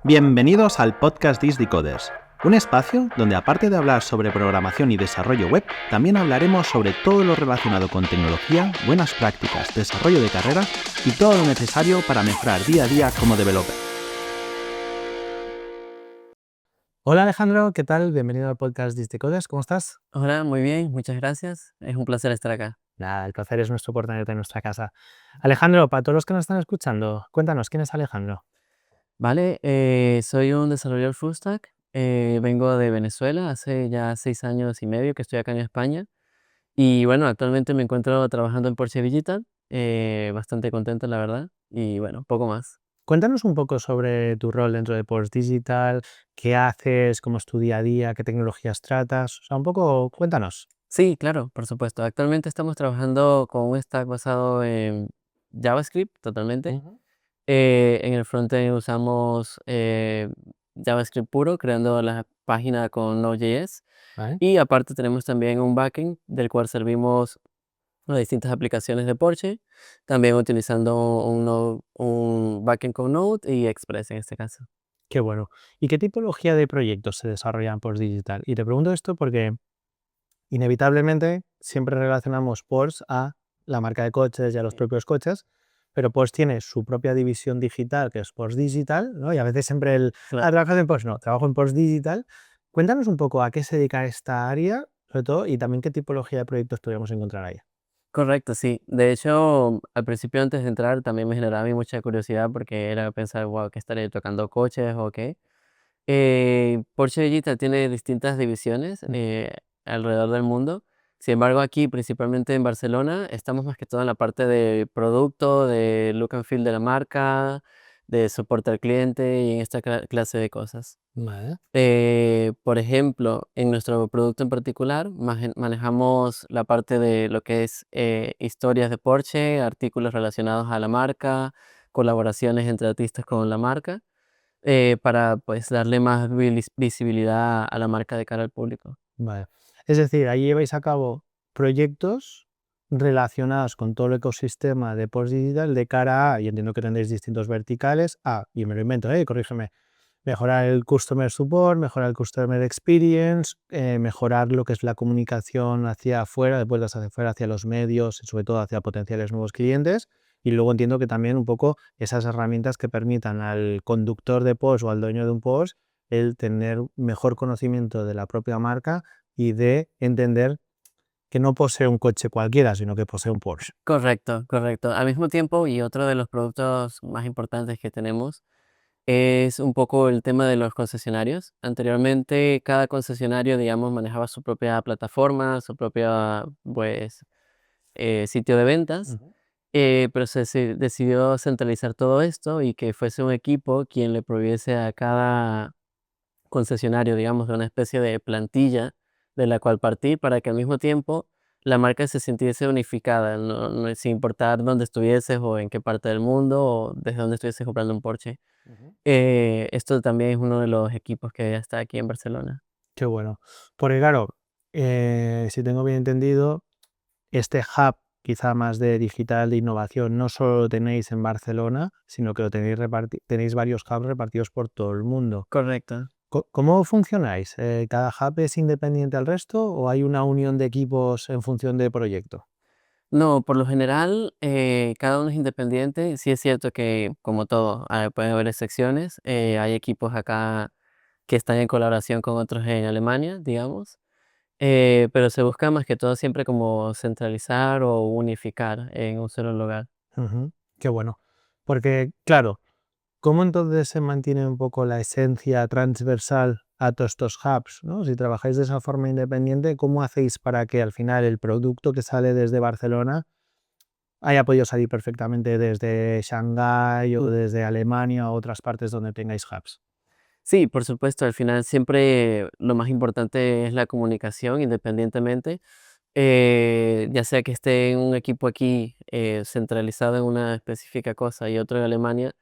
Bienvenidos al podcast Decoders, un espacio donde aparte de hablar sobre programación y desarrollo web, también hablaremos sobre todo lo relacionado con tecnología, buenas prácticas, desarrollo de carrera y todo lo necesario para mejorar día a día como developer. Hola Alejandro, ¿qué tal? Bienvenido al podcast Decoders, ¿cómo estás? Hola, muy bien, muchas gracias. Es un placer estar acá. Nada, el placer es nuestro por tenerte en nuestra casa. Alejandro, para todos los que nos están escuchando, cuéntanos, ¿quién es Alejandro? Vale, soy un desarrollador full stack. Vengo de Venezuela, hace ya 6 años y medio que estoy acá en España. Y bueno, actualmente me encuentro trabajando en Porsche Digital, bastante contento, la verdad. Y bueno, poco más. Cuéntanos un poco sobre tu rol dentro de Post Digital, qué haces, cómo es tu día a día, qué tecnologías tratas, o sea, un poco, cuéntanos. Sí, claro, por supuesto. Actualmente estamos trabajando con un stack basado en JavaScript totalmente. Ujú. En el frontend usamos JavaScript puro, creando la página con Node.js. ¿Vale? Y aparte tenemos también un backend del cual servimos a distintas aplicaciones de Porsche, también utilizando un backend con Node y Express en este caso. Qué bueno. ¿Y qué tipología de proyectos se desarrollan en Post Digital? Y te pregunto esto porque inevitablemente siempre relacionamos Porsche a la marca de coches y a los propios coches, pero Porsche tiene su propia división digital, que es Porsche Digital, ¿no? Y a veces siempre Claro. ¿trabajas en Porsche? No, trabajo en Porsche Digital. Cuéntanos un poco a qué se dedica esta área, sobre todo, y también qué tipología de proyectos podríamos encontrar ahí. Correcto, sí. De hecho, al principio antes de entrar también me generaba a mí mucha curiosidad porque era pensar, wow, ¿qué estaré tocando coches o qué? Porsche Digital tiene distintas divisiones alrededor del mundo. Sin embargo, aquí, principalmente en Barcelona, estamos más que todo en la parte de producto, de look and feel de la marca, de soporte al cliente y en esta clase de cosas. Vale. Por ejemplo, en nuestro producto en particular, manejamos la parte de lo que es historias de Porsche, artículos relacionados a la marca, colaboraciones entre artistas con la marca para pues darle más visibilidad a la marca de cara al público. Vale. Es decir, ahí lleváis a cabo proyectos relacionados con todo el ecosistema de Post Digital de cara a, y entiendo que tendréis distintos verticales, y me lo invento, corrígeme, mejorar el customer support, mejorar el customer experience, mejorar lo que es la comunicación hacia afuera, de puertas hacia afuera, hacia los medios y sobre todo hacia potenciales nuevos clientes. Y luego entiendo que también un poco esas herramientas que permitan al conductor de post o al dueño de un post el tener mejor conocimiento de la propia marca y de entender que no posee un coche cualquiera, sino que posee un Porsche. Correcto, correcto. Al mismo tiempo, y otro de los productos más importantes que tenemos es un poco el tema de los concesionarios. Anteriormente, cada concesionario, digamos, manejaba su propia plataforma, su propia, pues, sitio de ventas, Ujú. pero se decidió centralizar todo esto y que fuese un equipo quien le proveyese a cada concesionario, digamos, de una especie de plantilla de la cual partir para que al mismo tiempo la marca se sintiese unificada, sin importar dónde estuvieses o en qué parte del mundo o desde dónde estuvieses comprando un Porsche. Ujú. Esto también es uno de los equipos que ya está aquí en Barcelona. Qué bueno. Porque claro, si tengo bien entendido, este hub quizá más de digital, de innovación, no solo lo tenéis en Barcelona, sino que lo tenéis, tenéis varios hubs repartidos por todo el mundo. Correcto. ¿Cómo funcionáis? ¿Cada hub es independiente al resto o hay una unión de equipos en función de proyecto? No, por lo general, cada uno es independiente. Sí es cierto que, como todo, pueden haber excepciones. Hay equipos acá que están en colaboración con otros en Alemania, digamos. Pero se busca más que todo siempre como centralizar o unificar en un solo lugar. Ujú. Qué bueno. Porque, claro, ¿cómo entonces se mantiene un poco la esencia transversal a todos estos hubs, ¿no? Si trabajáis de esa forma independiente, ¿cómo hacéis para que al final el producto que sale desde Barcelona haya podido salir perfectamente desde Shanghái o desde Alemania o otras partes donde tengáis hubs? Sí, por supuesto, al final siempre lo más importante es la comunicación, independientemente, ya sea que esté en un equipo aquí centralizado en una específica cosa y otro en Alemania,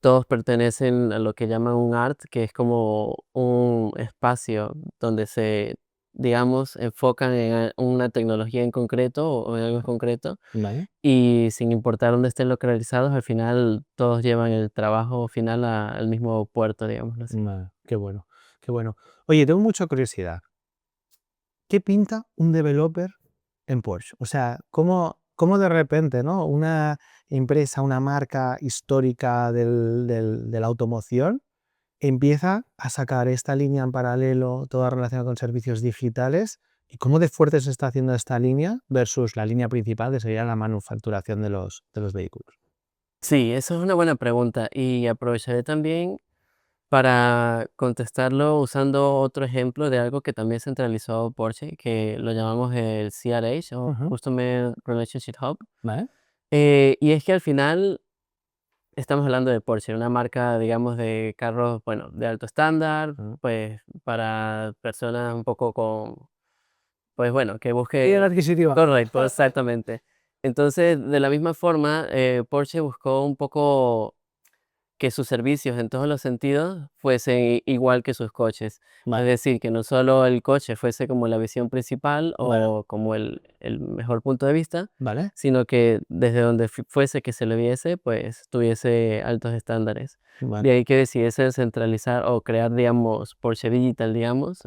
todos pertenecen a lo que llaman un ART, que es como un espacio donde se digamos, enfocan en una tecnología en concreto o en algo en concreto, Vale. y sin importar dónde estén localizados, al final todos llevan el trabajo final al mismo puerto, digámoslo así. Vale, qué bueno, qué bueno. Oye, tengo mucha curiosidad. ¿Qué pinta un developer en Porsche? O sea, ¿cómo de repente, ¿no? Una empresa, una marca histórica de la automoción empieza a sacar esta línea en paralelo, toda relacionada con servicios digitales, y cómo de fuerte se está haciendo esta línea versus la línea principal, que sería la manufacturación de los vehículos. Sí, eso es una buena pregunta y aprovecharé también para contestarlo usando otro ejemplo de algo que también centralizó Porsche, que lo llamamos el CRH o Ujú, Customer Relationship Hub. ¿vale? Y es que al final estamos hablando de Porsche, una marca, digamos, de carros, bueno, de alto estándar, Ujú. pues para personas un poco con, pues bueno, que Poder busque. adquisitiva. Correcto, exactamente. Entonces, de la misma forma, Porsche buscó un poco que sus servicios en todos los sentidos fuesen igual que sus coches. Es Vale, decir, que no solo el coche fuese como la visión principal vale, o como el mejor punto de vista, vale, sino que desde donde fuese que se le viese, pues tuviese altos estándares. vale. De ahí que decidiesen centralizar o crear, digamos, Porsche Digital, digamos,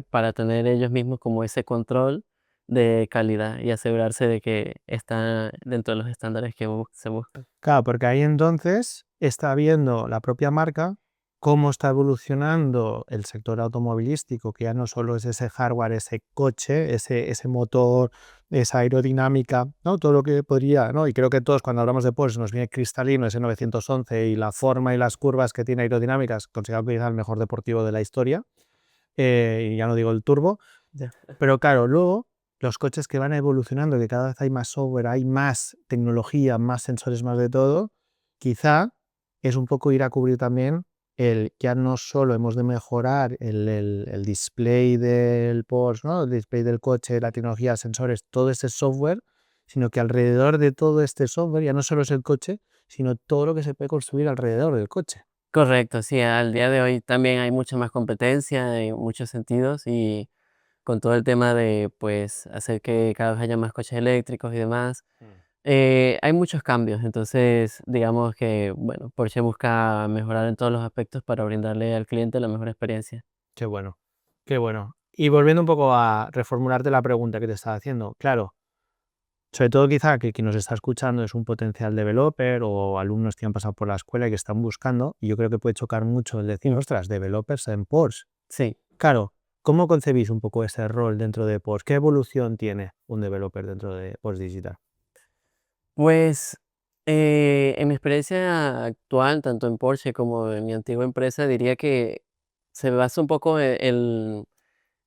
para tener ellos mismos como ese control de calidad y asegurarse de que está dentro de los estándares que se buscan. Claro, porque ahí entonces está viendo la propia marca cómo está evolucionando el sector automovilístico, que ya no solo es ese hardware, ese coche, ese motor, esa aerodinámica, ¿no? Todo lo que podría, ¿no? Y creo que todos cuando hablamos de Porsche nos viene cristalino ese 911 y la forma y las curvas que tiene aerodinámicas, considerado quizá el mejor deportivo de la historia, y ya no digo el turbo, Ya. pero claro, luego los coches que van evolucionando, que cada vez hay más software, hay más tecnología, más sensores, más de todo, quizá es un poco ir a cubrir también el ya no solo hemos de mejorar el display del Porsche, ¿no? El display del coche, la tecnología, sensores, todo ese software, sino que alrededor de todo este software ya no solo es el coche, sino todo lo que se puede construir alrededor del coche. Correcto, sí, al día de hoy también hay mucha más competencia en muchos sentidos y con todo el tema de pues hacer que cada vez haya más coches eléctricos y demás, hay muchos cambios. Entonces, digamos que, bueno, Porsche busca mejorar en todos los aspectos para brindarle al cliente la mejor experiencia. Qué bueno, qué bueno. Y volviendo un poco a reformularte la pregunta que te estaba haciendo, claro, sobre todo quizá que quien nos está escuchando es un potencial developer o alumnos que han pasado por la escuela y que están buscando, y yo creo que puede chocar mucho el decir, ostras, developers en Porsche. Sí, Claro, ¿cómo concebís un poco ese rol dentro de Porsche? ¿Qué evolución tiene un developer dentro de Porsche Digital? pues en mi experiencia actual, tanto en Porsche como en mi antigua empresa, diría que se basa un poco en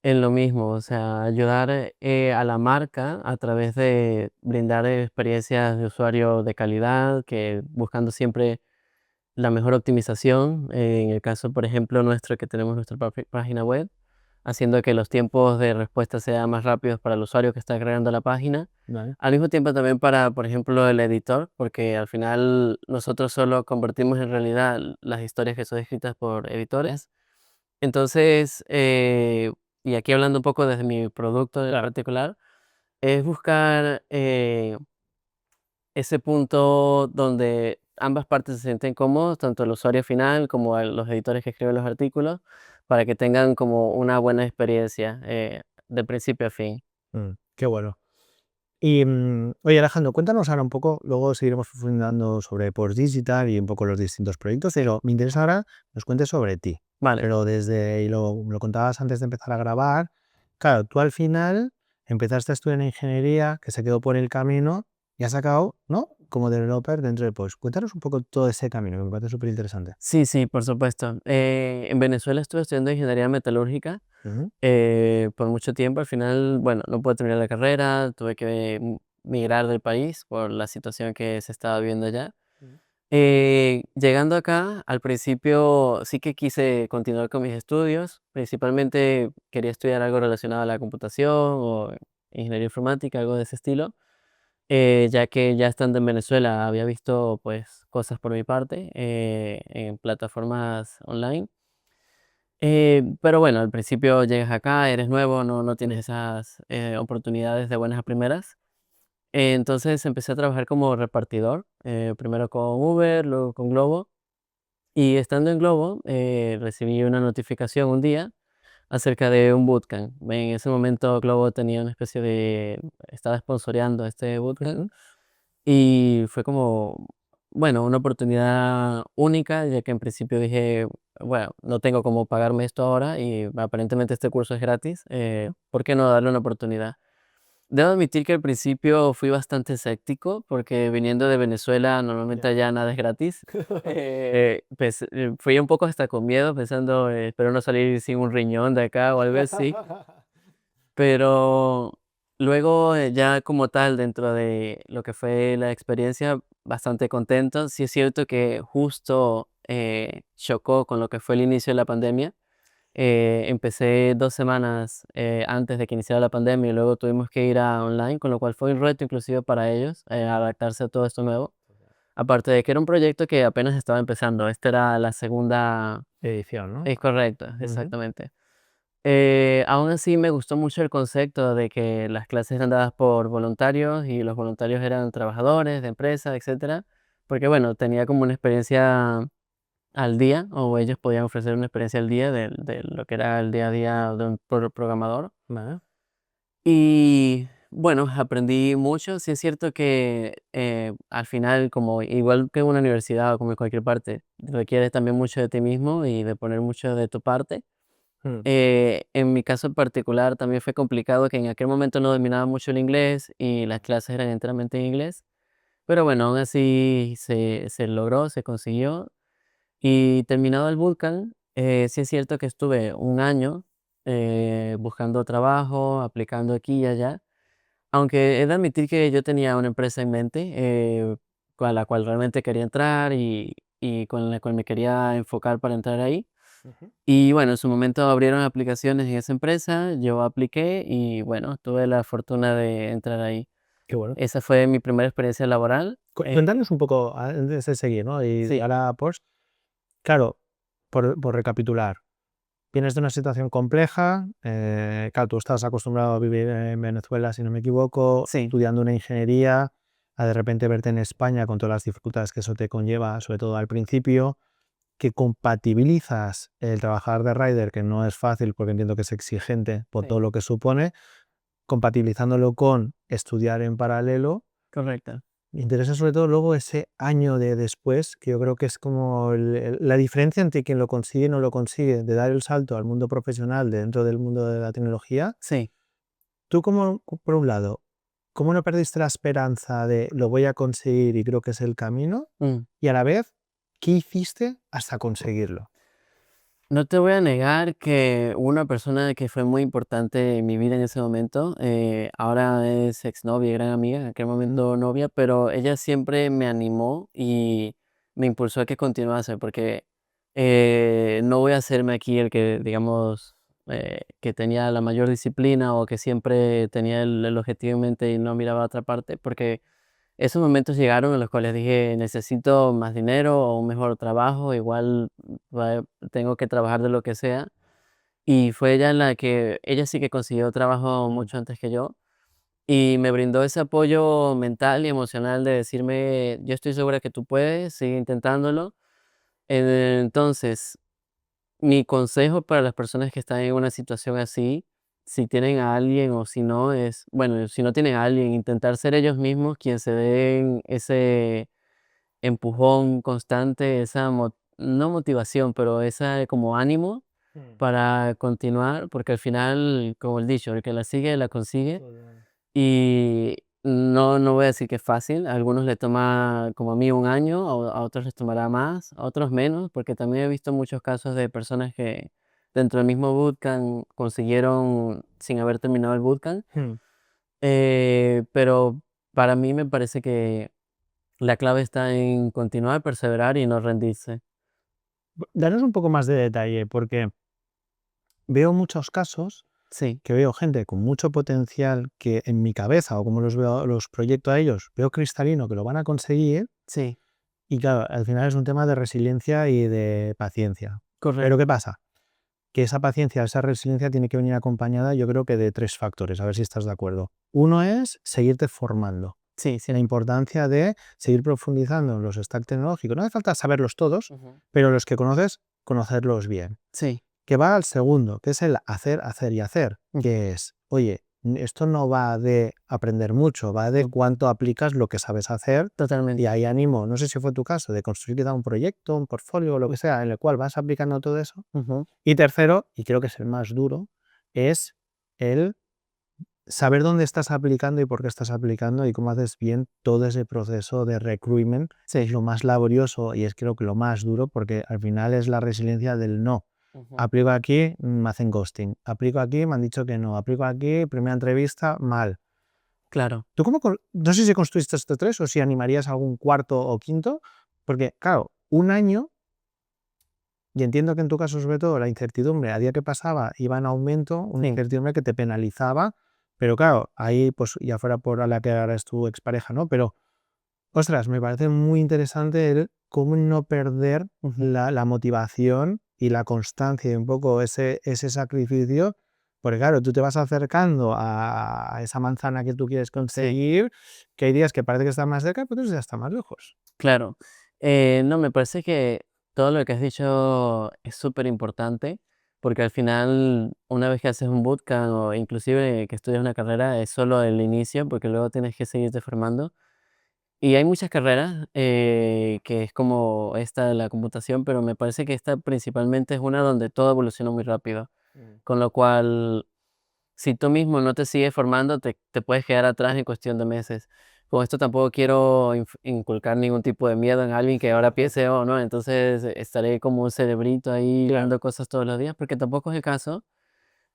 lo mismo, o sea, ayudar a la marca a través de brindar experiencias de usuario de calidad, que buscando siempre la mejor optimización. En el caso, por ejemplo, nuestro, que tenemos nuestra página web, haciendo que los tiempos de respuesta sean más rápidos para el usuario que está creando la página. ¿Vale? Al mismo tiempo también para, por ejemplo, el editor, porque al final nosotros solo convertimos en realidad las historias que son escritas por editores. Entonces, y aquí hablando un poco desde mi producto en Claro. particular, es buscar ese punto donde ambas partes se sienten cómodos, tanto el usuario final como los editores que escriben los artículos, para que tengan como una buena experiencia de principio a fin. Qué bueno. Y, oye, Alejandro, cuéntanos ahora un poco, luego seguiremos profundizando sobre Post Digital y un poco los distintos proyectos, pero me interesa ahora que nos cuentes sobre ti. Vale. Pero desde, y lo contabas antes de empezar a grabar, claro, tú al final empezaste a estudiar ingeniería, que se quedó por el camino y has acabado, ¿no? Como developer dentro de Post. Cuéntanos un poco todo ese camino, que me parece súper interesante. Sí, sí, por supuesto. En Venezuela estuve estudiando ingeniería metalúrgica por mucho tiempo. Al final, bueno, no pude terminar la carrera, tuve que migrar del país por la situación que se estaba viviendo allá. Llegando acá, al principio sí que quise continuar con mis estudios, principalmente quería estudiar algo relacionado a la computación o ingeniería informática, algo de ese estilo, ya que ya estando en Venezuela había visto pues cosas por mi parte en plataformas online. Pero bueno, al principio llegas acá, eres nuevo, no tienes esas oportunidades de buenas a primeras. Entonces empecé a trabajar como repartidor, primero con Uber, luego con Globo. Y estando en Globo, recibí una notificación un día acerca de un bootcamp. En ese momento Globo tenía una especie de, estaba sponsoreando este bootcamp Ujú. y fue como, bueno, una oportunidad única, ya que en principio dije, bueno, no tengo cómo pagarme esto ahora y aparentemente este curso es gratis, ¿por qué no darle una oportunidad? Debo admitir que al principio fui bastante escéptico, porque viniendo de Venezuela, normalmente Ya. allá nada es gratis. Pues, fui un poco hasta con miedo, pensando, espero no salir sin un riñón de acá o algo así. Pero luego, ya como tal, dentro de lo que fue la experiencia, bastante contento. Sí es cierto que justo chocó con lo que fue el inicio de la pandemia. Empecé 2 semanas antes de que iniciara la pandemia y luego tuvimos que ir a online, con lo cual fue un reto inclusive para ellos adaptarse a todo esto nuevo. Aparte de que era un proyecto que apenas estaba empezando, esta era la segunda. Edición, ¿no? Es correcto, Ujú. exactamente. Aún así me gustó mucho el concepto de que las clases eran dadas por voluntarios y los voluntarios eran trabajadores de empresas, etcétera, porque bueno, tenía como una experiencia al día, o ellos podían ofrecer una experiencia al día de lo que era el día a día de un programador. Vale. Y bueno, aprendí mucho. Sí es cierto que al final, como igual que en una universidad o como en cualquier parte, requiere también mucho de ti mismo y de poner mucho de tu parte. Mm. En mi caso en particular también fue complicado, que en aquel momento no dominaba mucho el inglés y las clases eran enteramente en inglés. Pero bueno, aún así se logró, se consiguió. Y terminado el bootcamp, sí es cierto que estuve un año buscando trabajo, aplicando aquí y allá, aunque he de admitir que yo tenía una empresa en mente con la cual realmente quería entrar y con la cual me quería enfocar para entrar ahí. Ujú. Y bueno, en su momento abrieron aplicaciones en esa empresa, yo apliqué y bueno, tuve la fortuna de entrar ahí. Qué bueno. Esa fue mi primera experiencia laboral. Cuéntanos un poco antes de seguir, ¿no? Y Sí, ahora, pues, claro, por recapitular, vienes de una situación compleja, claro, tú estás acostumbrado a vivir en Venezuela, si no me equivoco, sí, estudiando una ingeniería, a de repente verte en España con todas las dificultades que eso te conlleva, sobre todo al principio, que compatibilizas el trabajar de rider, que no es fácil porque entiendo que es exigente por todo sí, lo que supone, compatibilizándolo con estudiar en paralelo. correcto. Me interesa sobre todo luego ese año de después, que yo creo que es como la diferencia entre quien lo consigue y no lo consigue, de dar el salto al mundo profesional dentro del mundo de la tecnología. Sí. Tú como, por un lado, ¿cómo no perdiste la esperanza de lo voy a conseguir y creo que es el camino? Mm. Y a la vez, ¿qué hiciste hasta conseguirlo? No te voy a negar que una persona que fue muy importante en mi vida en ese momento, ahora es exnovia y gran amiga, en aquel momento novia, pero ella siempre me animó y me impulsó a que continuase, porque no voy a hacerme aquí el que, digamos, que tenía la mayor disciplina o que siempre tenía el objetivo en mente y no miraba a otra parte, porque esos momentos llegaron en los cuales dije: "Necesito más dinero o un mejor trabajo, igual tengo que trabajar de lo que sea". Y fue ella la que ella sí que consiguió trabajo Mm. mucho antes que yo, y me brindó ese apoyo mental y emocional de decirme: "Yo estoy segura que tú puedes, sigue intentándolo". Entonces, mi consejo para las personas que están en una situación así, si tienen a alguien o si no, es, bueno, si no tienen a alguien, intentar ser ellos mismos quien se den ese empujón constante, esa no motivación, pero esa como ánimo Mm. para continuar, porque al final, como el dicho, el que la sigue, la consigue. Total. Y no voy a decir que es fácil, a algunos le toma como a mí un año, a otros les tomará más, a otros menos, porque también he visto muchos casos de personas que dentro del mismo bootcamp consiguieron sin haber terminado el bootcamp. Mm. Pero para mí me parece que la clave está en continuar, perseverar y no rendirse. Danos un poco más de detalle, porque veo muchos casos Sí, que veo gente con mucho potencial que en mi cabeza o como los veo, los proyecto a ellos, veo cristalino que lo van a conseguir sí, y claro, al final es un tema de resiliencia y de paciencia. Pero correcto. ¿qué pasa? que esa paciencia, esa resiliencia tiene que venir acompañada, yo creo que de 3 factores, a ver si estás de acuerdo. Uno es seguirte formando. Sí, sí. La importancia de seguir profundizando en los stacks tecnológicos. No hace falta saberlos todos, pero los que conoces, conocerlos bien. Sí. Que va al segundo, que es el hacer, hacer y hacer, que es, oye, esto no va de aprender mucho, va de cuánto aplicas lo que sabes hacer. Totalmente. Y ahí animo, no sé si fue tu caso, de construir quizá un proyecto, un portfolio o lo que sea, en el cual vas aplicando todo eso. Y tercero, y creo que es el más duro, es el saber dónde estás aplicando y por qué estás aplicando y cómo haces bien todo ese proceso de recruitment. Es lo más laborioso y es creo que lo más duro, porque al final es la resiliencia del no. Aplico aquí, me hacen ghosting. Aplico aquí, me han dicho que no. Aplico aquí, primera entrevista, mal. Claro. ¿Tú no sé si construiste estos 3 o si animarías algún cuarto o quinto? Porque, claro, un año, y entiendo que en tu caso sobre todo la incertidumbre a día que pasaba iba en aumento, una incertidumbre que te penalizaba, pero claro, ahí pues ya fuera por la que ahora es tu expareja, ¿no? Pero, ostras, me parece muy interesante el cómo no perder la motivación y la constancia y un poco ese sacrificio, porque claro, tú te vas acercando a esa manzana que tú quieres conseguir, que hay días que parece que está más cerca, pero otros ya está más lejos. Claro. No, me parece que todo lo que has dicho es súper importante, porque al final, una vez que haces un bootcamp o inclusive que estudias una carrera, es solo el inicio, porque luego tienes que seguirte formando. Y hay muchas carreras que es como esta de la computación, pero me parece que esta principalmente es una donde todo evoluciona muy rápido. Con lo cual, si tú mismo no te sigues formando, te puedes quedar atrás en cuestión de meses. Con esto tampoco quiero inculcar ningún tipo de miedo en alguien que ahora piense, oh, no, entonces estaré como un cerebrito ahí dando cosas todos los días, porque tampoco es el caso.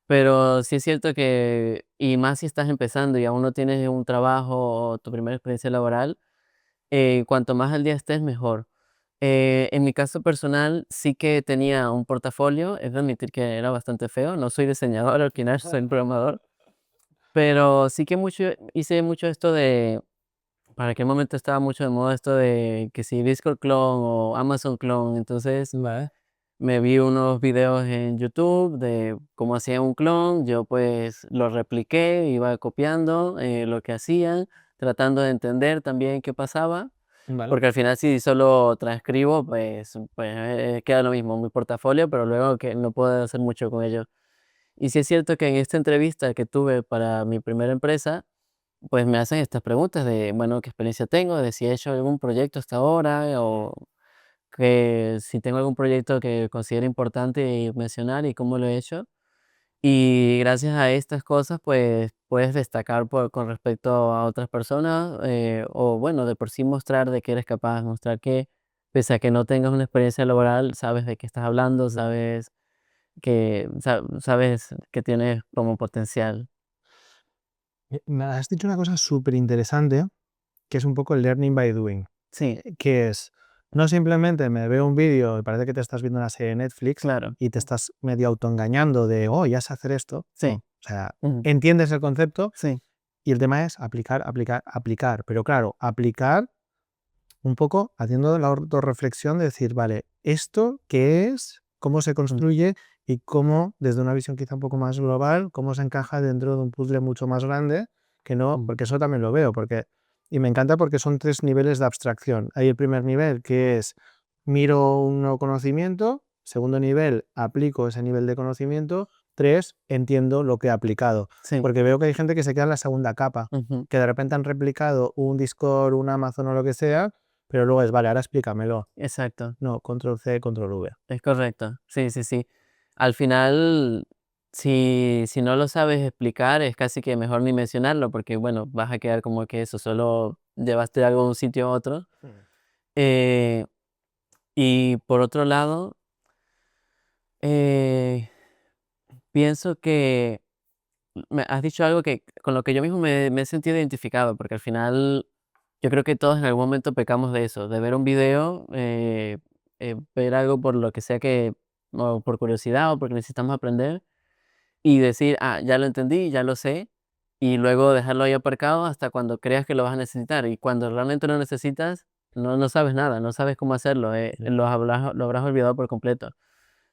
Pero sí es cierto que, y más si estás empezando y aún no tienes un trabajo o tu primera experiencia laboral, cuanto más al día estés, mejor. En mi caso personal, sí que tenía un portafolio, es de admitir que era bastante feo, no soy diseñador, al final soy programador, pero sí que hice mucho esto de, para aquel momento estaba mucho de moda esto de que si Discord clone o Amazon clone, entonces Vale. me vi unos videos en YouTube de cómo hacían un clon, yo pues lo repliqué, iba copiando lo que hacían, tratando de entender también qué pasaba. Vale. Porque al final si solo transcribo, pues queda lo mismo, mi portafolio, pero luego que no puedo hacer mucho con ello. Y sí es cierto que en esta entrevista que tuve para mi primera empresa, pues me hacen estas preguntas de, bueno, qué experiencia tengo, de si he hecho algún proyecto hasta ahora, o que si tengo algún proyecto que considero importante mencionar y cómo lo he hecho. Y gracias a estas cosas, pues puedes destacar con respecto a otras personas, o bueno, de por sí mostrar de que eres capaz, mostrar que pese a que no tengas una experiencia laboral, sabes de qué estás hablando, sabes que tienes como potencial. Me has dicho una cosa súper interesante, que es un poco el learning by doing, Sí, que es, no simplemente me veo un vídeo y parece que te estás viendo una serie de Netflix claro. y te estás medio autoengañando de, oh, ya sé hacer esto. No, Sí, o sea, ujú, entiendes el concepto sí, y el tema es aplicar, aplicar, aplicar. Pero claro, aplicar un poco haciendo la autorreflexión de decir, vale, ¿esto qué es? ¿Cómo se mm, construye? Y cómo, desde una visión quizá un poco más global, cómo se encaja dentro de un puzzle mucho más grande, que no, mm, porque eso también lo veo, y me encanta porque son 3 niveles de abstracción. Hay el primer nivel que es miro un nuevo conocimiento, segundo nivel, aplico ese nivel de conocimiento, 3, entiendo lo que he aplicado. sí, Porque veo que hay gente que se queda en la segunda capa, ujú, que de repente han replicado un Discord, un Amazon o lo que sea, pero luego es, vale, ahora explícamelo. exacto. No, control C, control V. Es correcto, sí, sí, sí. Al final, si no lo sabes explicar, es casi que mejor ni mencionarlo, porque bueno, vas a quedar como que eso, solo llevaste algo de un sitio a otro. Eh, y por otro lado, eh, pienso que me has dicho algo que con lo que yo mismo me he sentido identificado, porque al final yo creo que todos en algún momento pecamos de eso, de ver un video, ver algo por lo que sea que, o por curiosidad o porque necesitamos aprender y decir, ah, ya lo entendí, ya lo sé, y luego dejarlo ahí aparcado hasta cuando creas que lo vas a necesitar. Y cuando realmente lo necesitas, no sabes nada, no sabes cómo hacerlo, Sí. lo habrás olvidado por completo.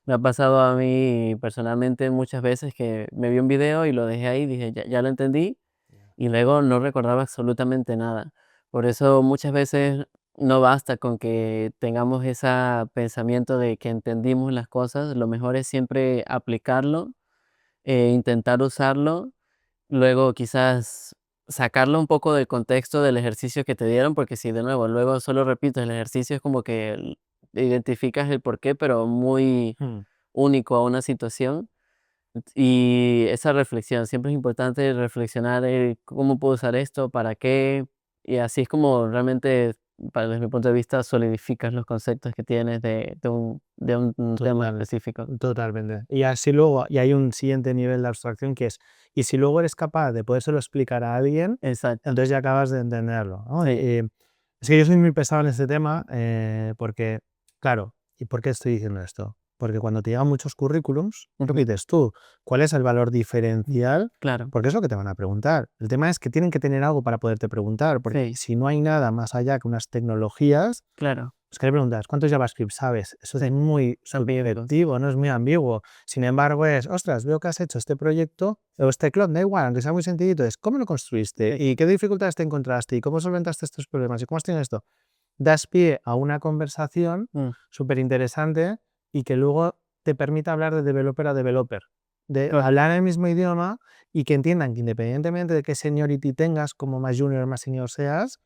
Me ha pasado a mí personalmente muchas veces que me vi un video y lo dejé ahí, dije, ya lo entendí, y luego no recordaba absolutamente nada. Por eso muchas veces no basta con que tengamos ese pensamiento de que entendimos las cosas, lo mejor es siempre aplicarlo, intentar usarlo, luego quizás sacarlo un poco del contexto del ejercicio que te dieron, porque si de nuevo luego solo repites el ejercicio es como que identificas el porqué, pero muy Mm. único a una situación. Y esa reflexión, siempre es importante reflexionar, cómo puedo usar esto, para qué, y así es como realmente, desde mi punto de vista, solidificas los conceptos que tienes de un tema Total, específico. totalmente. Y así luego, y hay un siguiente nivel de abstracción que es, y si luego eres capaz de podérselo explicar a alguien, Exacto, entonces ya acabas de entenderlo, ¿no? sí, Es que yo soy muy pesado en este tema porque, claro, ¿y por qué estoy diciendo esto? Porque cuando te llegan muchos currículums, lo que ujú, dices tú, ¿cuál es el valor diferencial? claro, Porque es lo que te van a preguntar. El tema es que tienen que tener algo para poderte preguntar, porque sí, si no hay nada más allá que unas tecnologías, claro, pues que le preguntas, ¿cuántos JavaScript sabes? Eso es sí, muy ambiguos, subjetivo, no es muy ambiguo. Sin embargo, es, ostras, veo que has hecho este proyecto o este clon, da igual, aunque sea muy sencillito, es cómo lo construiste sí, y qué dificultades te encontraste y cómo solventaste estos problemas y cómo has tenido esto. Das pie a una conversación mm, súper interesante y que luego te permite hablar de developer a developer, de hablar correcto, el mismo idioma y que entiendan que independientemente de qué seniority tengas, como más junior o más senior seas,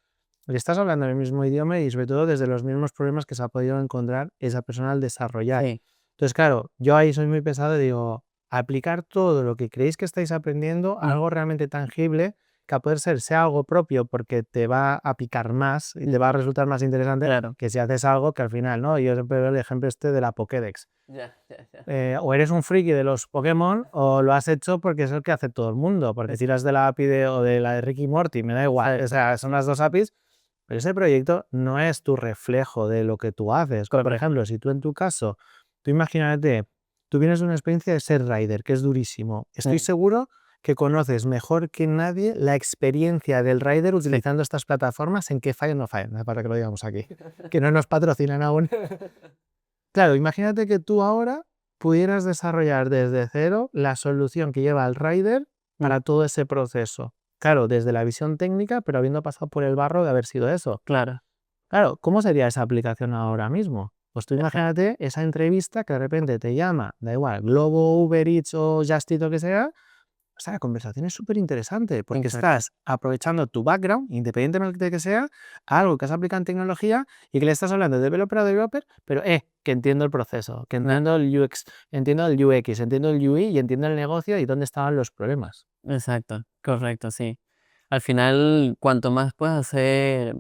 le estás hablando en el mismo idioma y sobre todo desde los mismos problemas que se ha podido encontrar esa persona al desarrollar. sí, Entonces, claro, yo ahí soy muy pesado y digo, aplicar todo lo que creéis que estáis aprendiendo a mm, algo realmente tangible, que a poder ser sea algo propio porque te va a picar más y te va a resultar más interesante claro, que si haces algo que al final, ¿no? Yo siempre veo el ejemplo este de la Pokédex. ya, ya, ya, O eres un friki de los Pokémon o lo has hecho porque es el que hace todo el mundo, porque tiras de la API o de la de Ricky Morty, me da igual, o exacto, sea, son las dos APIs, pero ese proyecto no es tu reflejo de lo que tú haces. Por correcto, ejemplo, si tú en tu caso, tú imagínate, tú vienes de una experiencia de ser rider, que es durísimo. Estoy sí, seguro que conoces mejor que nadie la experiencia del rider sí, utilizando estas plataformas en que fallan o no fallan, para que lo digamos aquí, que no nos patrocinan aún. Claro, imagínate que tú ahora pudieras desarrollar desde cero la solución que lleva al rider mm, para todo ese proceso. Claro, desde la visión técnica, pero habiendo pasado por el barro de haber sido eso. claro, Claro, ¿cómo sería esa aplicación ahora mismo? Pues tú exacto, imagínate esa entrevista que de repente te llama, da igual, Globo, Uber Eats o Just Eat o que sea. O sea, la conversación es súper interesante porque exacto, estás aprovechando tu background, independientemente de que sea, a algo que has aplicado en tecnología y que le estás hablando de developer a developer, pero que entiendo el proceso, que claro, entiendo el UX, entiendo el UX, entiendo el UI y entiendo el negocio y dónde estaban los problemas. exacto, correcto, sí. Al final, cuanto más puedas hacer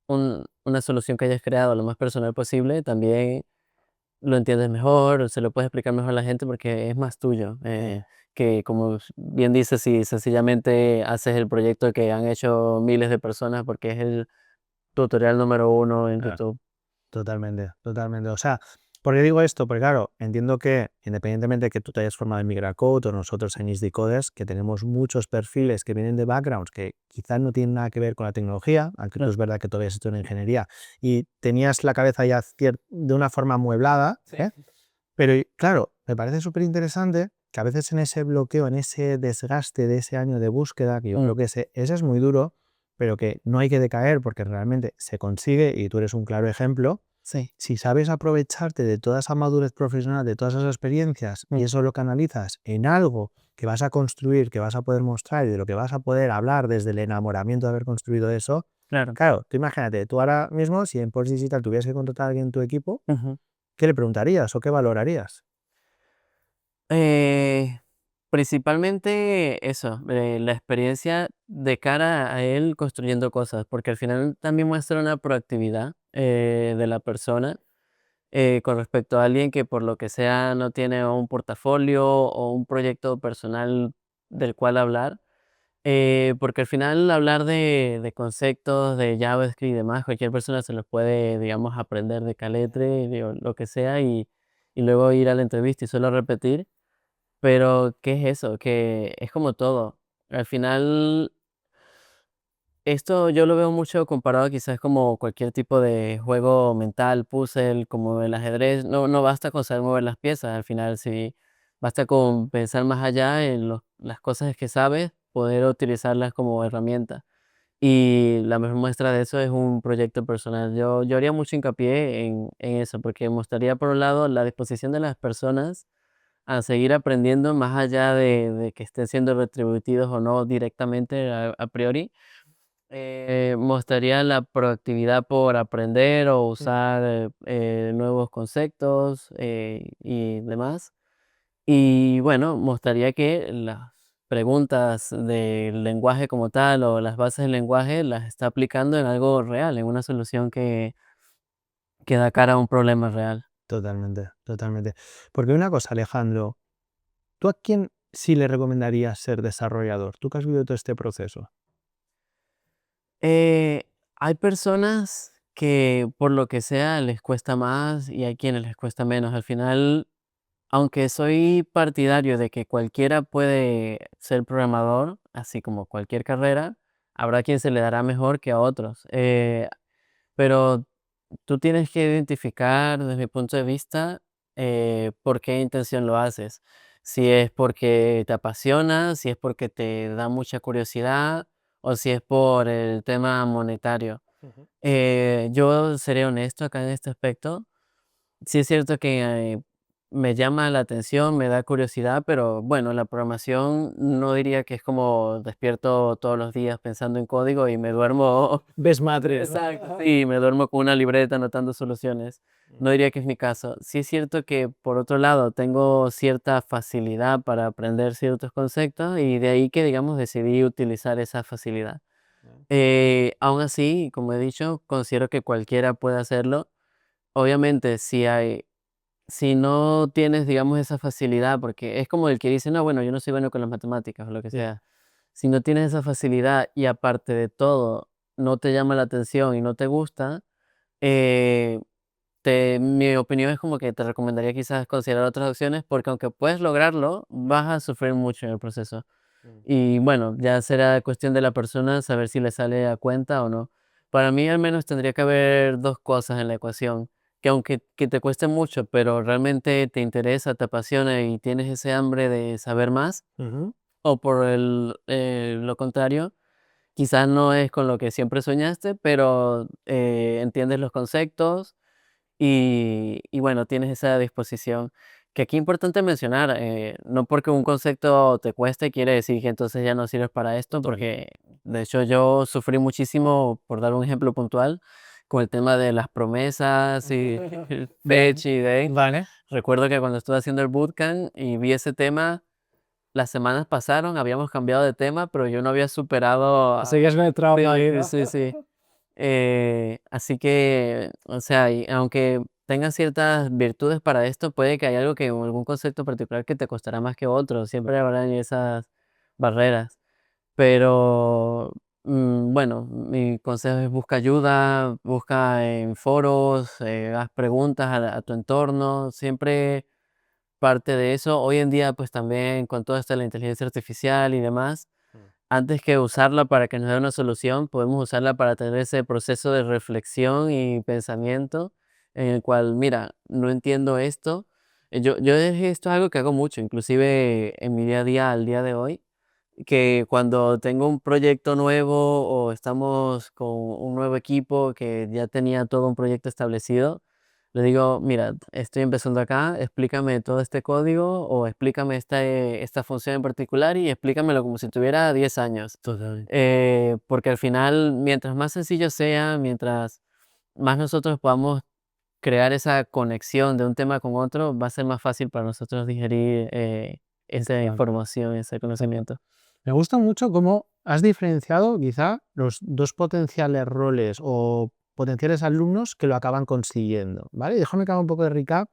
una solución que hayas creado lo más personal posible, también lo entiendes mejor, se lo puedes explicar mejor a la gente porque es más tuyo. Eh, Que como bien dices, si sencillamente haces el proyecto que han hecho miles de personas porque es el tutorial número uno en Ah. YouTube. Totalmente, totalmente. O sea, ¿por qué digo esto? Porque claro, entiendo que independientemente de que tú te hayas formado en Migracode o nosotros en Coders, que tenemos muchos perfiles que vienen de backgrounds que quizás no tienen nada que ver con la tecnología, aunque tú Claro, es verdad que todavía has hecho en ingeniería y tenías la cabeza ya de una forma amueblada, sí. pero claro, me parece súper interesante que a veces en ese bloqueo, en ese desgaste de ese año de búsqueda, que yo Mm, creo que ese es muy duro, pero que no hay que decaer porque realmente se consigue y tú eres un claro ejemplo. sí. Si sabes aprovecharte de toda esa madurez profesional, de todas esas experiencias Mm, y eso lo canalizas en algo que vas a construir, que vas a poder mostrar y de lo que vas a poder hablar desde el enamoramiento de haber construido eso, claro. claro, tú imagínate, tú ahora mismo si en Post Digital tuvieras que contratar a alguien en tu equipo, Ujú. ¿qué le preguntarías o qué valorarías? Eh, Principalmente eso, la experiencia de cara a él construyendo cosas, porque al final también muestra una proactividad de la persona con respecto a alguien que por lo que sea no tiene un portafolio o un proyecto personal del cual hablar, porque al final hablar de conceptos de JavaScript y demás, cualquier persona se los puede, digamos, aprender de caletre, digo, lo que sea, y luego ir a la entrevista y solo repetir. Pero, ¿qué es eso? Que es como todo. Al final Esto yo lo veo mucho comparado quizás como cualquier tipo de juego mental, puzzle, como el ajedrez. No basta con saber mover las piezas, al final sí basta con pensar más allá en las cosas que sabes, poder utilizarlas como herramienta. Y la mejor muestra de eso es un proyecto personal. Yo haría mucho hincapié en eso, porque mostraría por un lado la disposición de las personas a seguir aprendiendo más allá de que estén siendo retribuidos o no directamente a priori. Mostraría la proactividad por aprender o usar nuevos conceptos y demás. Y bueno, mostraría que las preguntas del lenguaje como tal o las bases del lenguaje las está aplicando en algo real, en una solución que da cara a un problema real. Totalmente, totalmente. Porque una cosa, Alejandro, ¿tú a quién sí le recomendarías ser desarrollador? Tú que has vivido todo este proceso. Eh, Hay personas que por lo que sea les cuesta más y hay quienes les cuesta menos. Al final, aunque soy partidario de que cualquiera puede ser programador, así como cualquier carrera, habrá quien se le dará mejor que a otros. Pero tú tienes que identificar, desde mi punto de vista, por qué intención lo haces. Si es porque te apasiona, si es porque te da mucha curiosidad o si es por el tema monetario. Ujú. Yo seré honesto acá en este aspecto. Sí es cierto que me llama la atención, me da curiosidad, pero bueno, la programación no diría que es como despierto todos los días pensando en código y me duermo. Ves madres, ¿no? Exacto, sí, me duermo con una libreta anotando soluciones. No diría que es mi caso. Sí es cierto que por otro lado tengo cierta facilidad para aprender ciertos conceptos y de ahí que digamos decidí utilizar esa facilidad. Aún así, como he dicho, considero que cualquiera puede hacerlo. Obviamente, si no tienes, digamos, esa facilidad, porque es como el que dice, no, bueno, yo no soy bueno con las matemáticas o lo que Sí. sea. Si no tienes esa facilidad y aparte de todo, no te llama la atención y no te gusta, eh, mi opinión es como que te recomendaría quizás considerar otras opciones, porque aunque puedes lograrlo, vas a sufrir mucho en el proceso. Mm. Y bueno, ya será cuestión de la persona saber si le sale a cuenta o no. Para mí al menos tendría que haber dos cosas en la ecuación, que aunque que te cueste mucho, pero realmente te interesa, te apasiona y tienes ese hambre de saber más, Ujú. o por lo contrario, quizás no es con lo que siempre soñaste, pero entiendes los conceptos y bueno, tienes esa disposición. Que aquí es importante mencionar, no porque un concepto te cueste quiere decir que entonces ya no sirves para esto, Total. porque de hecho yo sufrí muchísimo, por dar un ejemplo puntual, con el tema de las promesas y fetch y date. Vale. Recuerdo que cuando estuve haciendo el bootcamp y vi ese tema, las semanas pasaron, habíamos cambiado de tema, pero yo no había superado Seguías con el trauma ahí, sí, ¿no? sí, sí. Así que, o sea, y aunque tengas ciertas virtudes para esto, puede que haya algo que algún concepto particular que te costará más que otro. Siempre habrán esas barreras. Pero bueno, mi consejo es busca ayuda, busca en foros, haz preguntas a tu entorno. Siempre parte de eso. Hoy en día, pues también con todo esto de la inteligencia artificial y demás, antes que usarla para que nos dé una solución, podemos usarla para tener ese proceso de reflexión y pensamiento en el cual, mira, no entiendo esto. Esto es algo que hago mucho, inclusive en mi día a día, al día de hoy, que cuando tengo un proyecto nuevo o estamos con un nuevo equipo que ya tenía todo un proyecto establecido, le digo, mira, estoy empezando acá, explícame todo este código o explícame esta función en particular y explícamelo como si tuviera 10 años. Totalmente. Porque al final, mientras más sencillo sea, mientras más nosotros podamos crear esa conexión de un tema con otro, va a ser más fácil para nosotros digerir esa Total. información, ese conocimiento. Me gusta mucho cómo has diferenciado quizá los dos potenciales roles o potenciales alumnos que lo acaban consiguiendo, ¿vale? Déjame que haga un poco de recap,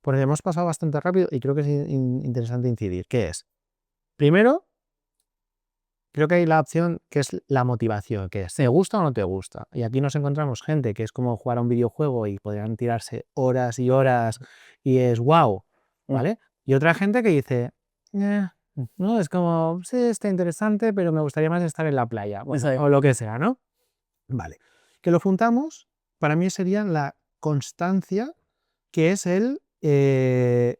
porque hemos pasado bastante rápido y creo que es interesante incidir. ¿Qué es? Primero, creo que hay la opción que es la motivación, que es, ¿te gusta o no te gusta? Y aquí nos encontramos gente que es como jugar a un videojuego y podrían tirarse horas y horas y es wow, Mm, ¿vale? Y otra gente que dice, ¿no? Es como, sí, está interesante, pero me gustaría más estar en la playa, bueno, Exacto. o lo que sea, ¿no? Vale. Que lo juntamos, para mí sería la constancia, que es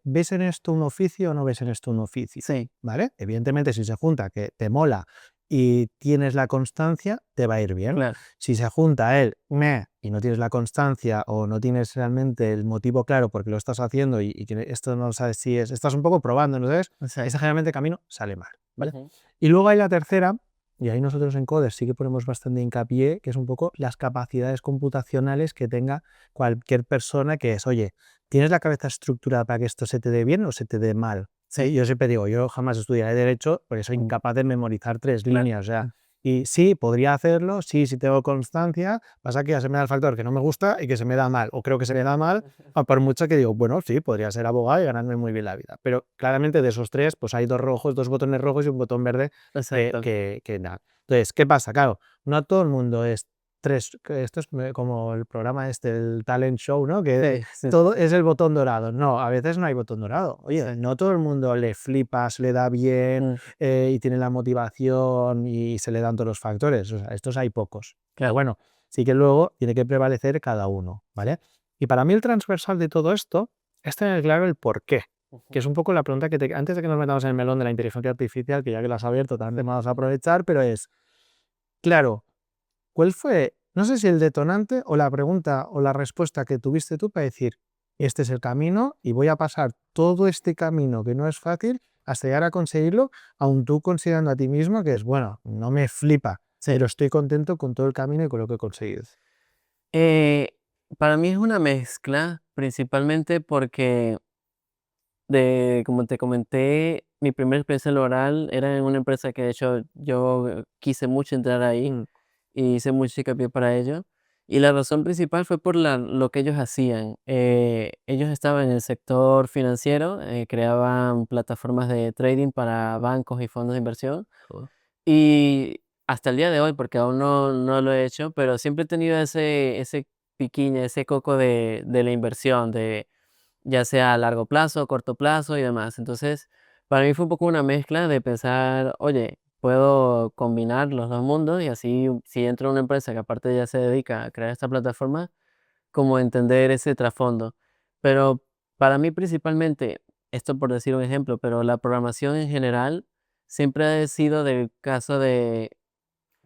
¿ves en esto un oficio o no ves en esto un oficio? Sí, ¿Vale? Evidentemente, si se junta que te mola y tienes la constancia, te va a ir bien. claro. Si se junta y no tienes la constancia o no tienes realmente el motivo claro porque lo estás haciendo y que esto no sabes si es, estás un poco probando, ¿no sabes? Ese Exacto. generalmente camino sale mal, ¿vale? Ujú. Y luego hay la tercera, y ahí nosotros en Coder sí que ponemos bastante hincapié, que es un poco las capacidades computacionales que tenga cualquier persona, que es, oye, ¿tienes la cabeza estructurada para que esto se te dé bien o se te dé mal? Sí, Yo siempre digo, yo jamás estudiaré Derecho porque soy mm, incapaz de memorizar 3 claro. líneas, o sea, y sí, podría hacerlo, sí, sí tengo constancia, pasa que ya se me da el factor que no me gusta y que se me da mal, o creo que se me da mal, por mucho que digo, bueno, sí, podría ser abogado y ganarme muy bien la vida, pero claramente de esos 3, pues hay 2 rojos, 2 botones rojos y un botón verde Exacto. que nada. Entonces, ¿qué pasa? Claro, no todo el mundo es 3, que esto es como el programa este, el talent show, ¿no? Que Sí, sí, todo es el botón dorado. No, a veces no hay botón dorado. Oye, sí. no todo el mundo le flipa, se le da bien Mm, y tiene la motivación y se le dan todos los factores. O sea, estos hay pocos. Pero claro. bueno, sí que luego tiene que prevalecer cada uno, ¿vale? Y para mí el transversal de todo esto es tener claro el por qué, que Ujú. es un poco la pregunta que antes de que nos metamos en el melón de la inteligencia artificial, que ya que lo has abierto, también vamos a aprovechar, pero es, claro, ¿cuál fue, no sé si el detonante o la pregunta o la respuesta que tuviste tú para decir, este es el camino y voy a pasar todo este camino que no es fácil hasta llegar a conseguirlo, aun tú considerando a ti mismo que es, bueno, no me flipa, Sí. pero estoy contento con todo el camino y con lo que he conseguido? Eh, para mí es una mezcla, principalmente porque como te comenté, mi primera experiencia laboral era en una empresa que de hecho yo quise mucho entrar ahí Mm, y hice mucho hincapié para ello. Y la razón principal fue por lo que ellos hacían. Ellos estaban en el sector financiero, creaban plataformas de trading para bancos y fondos de inversión. joder. Y hasta el día de hoy, porque aún no lo he hecho, pero siempre he tenido ese piquiño, ese coco de la inversión, de ya sea a largo plazo, corto plazo y demás. Entonces, para mí fue un poco una mezcla de pensar, oye, puedo combinar los dos mundos y así si entro a una empresa que aparte ya se dedica a crear esta plataforma, como entender ese trasfondo. Pero para mí principalmente, esto por decir un ejemplo, pero la programación en general siempre ha sido del caso de,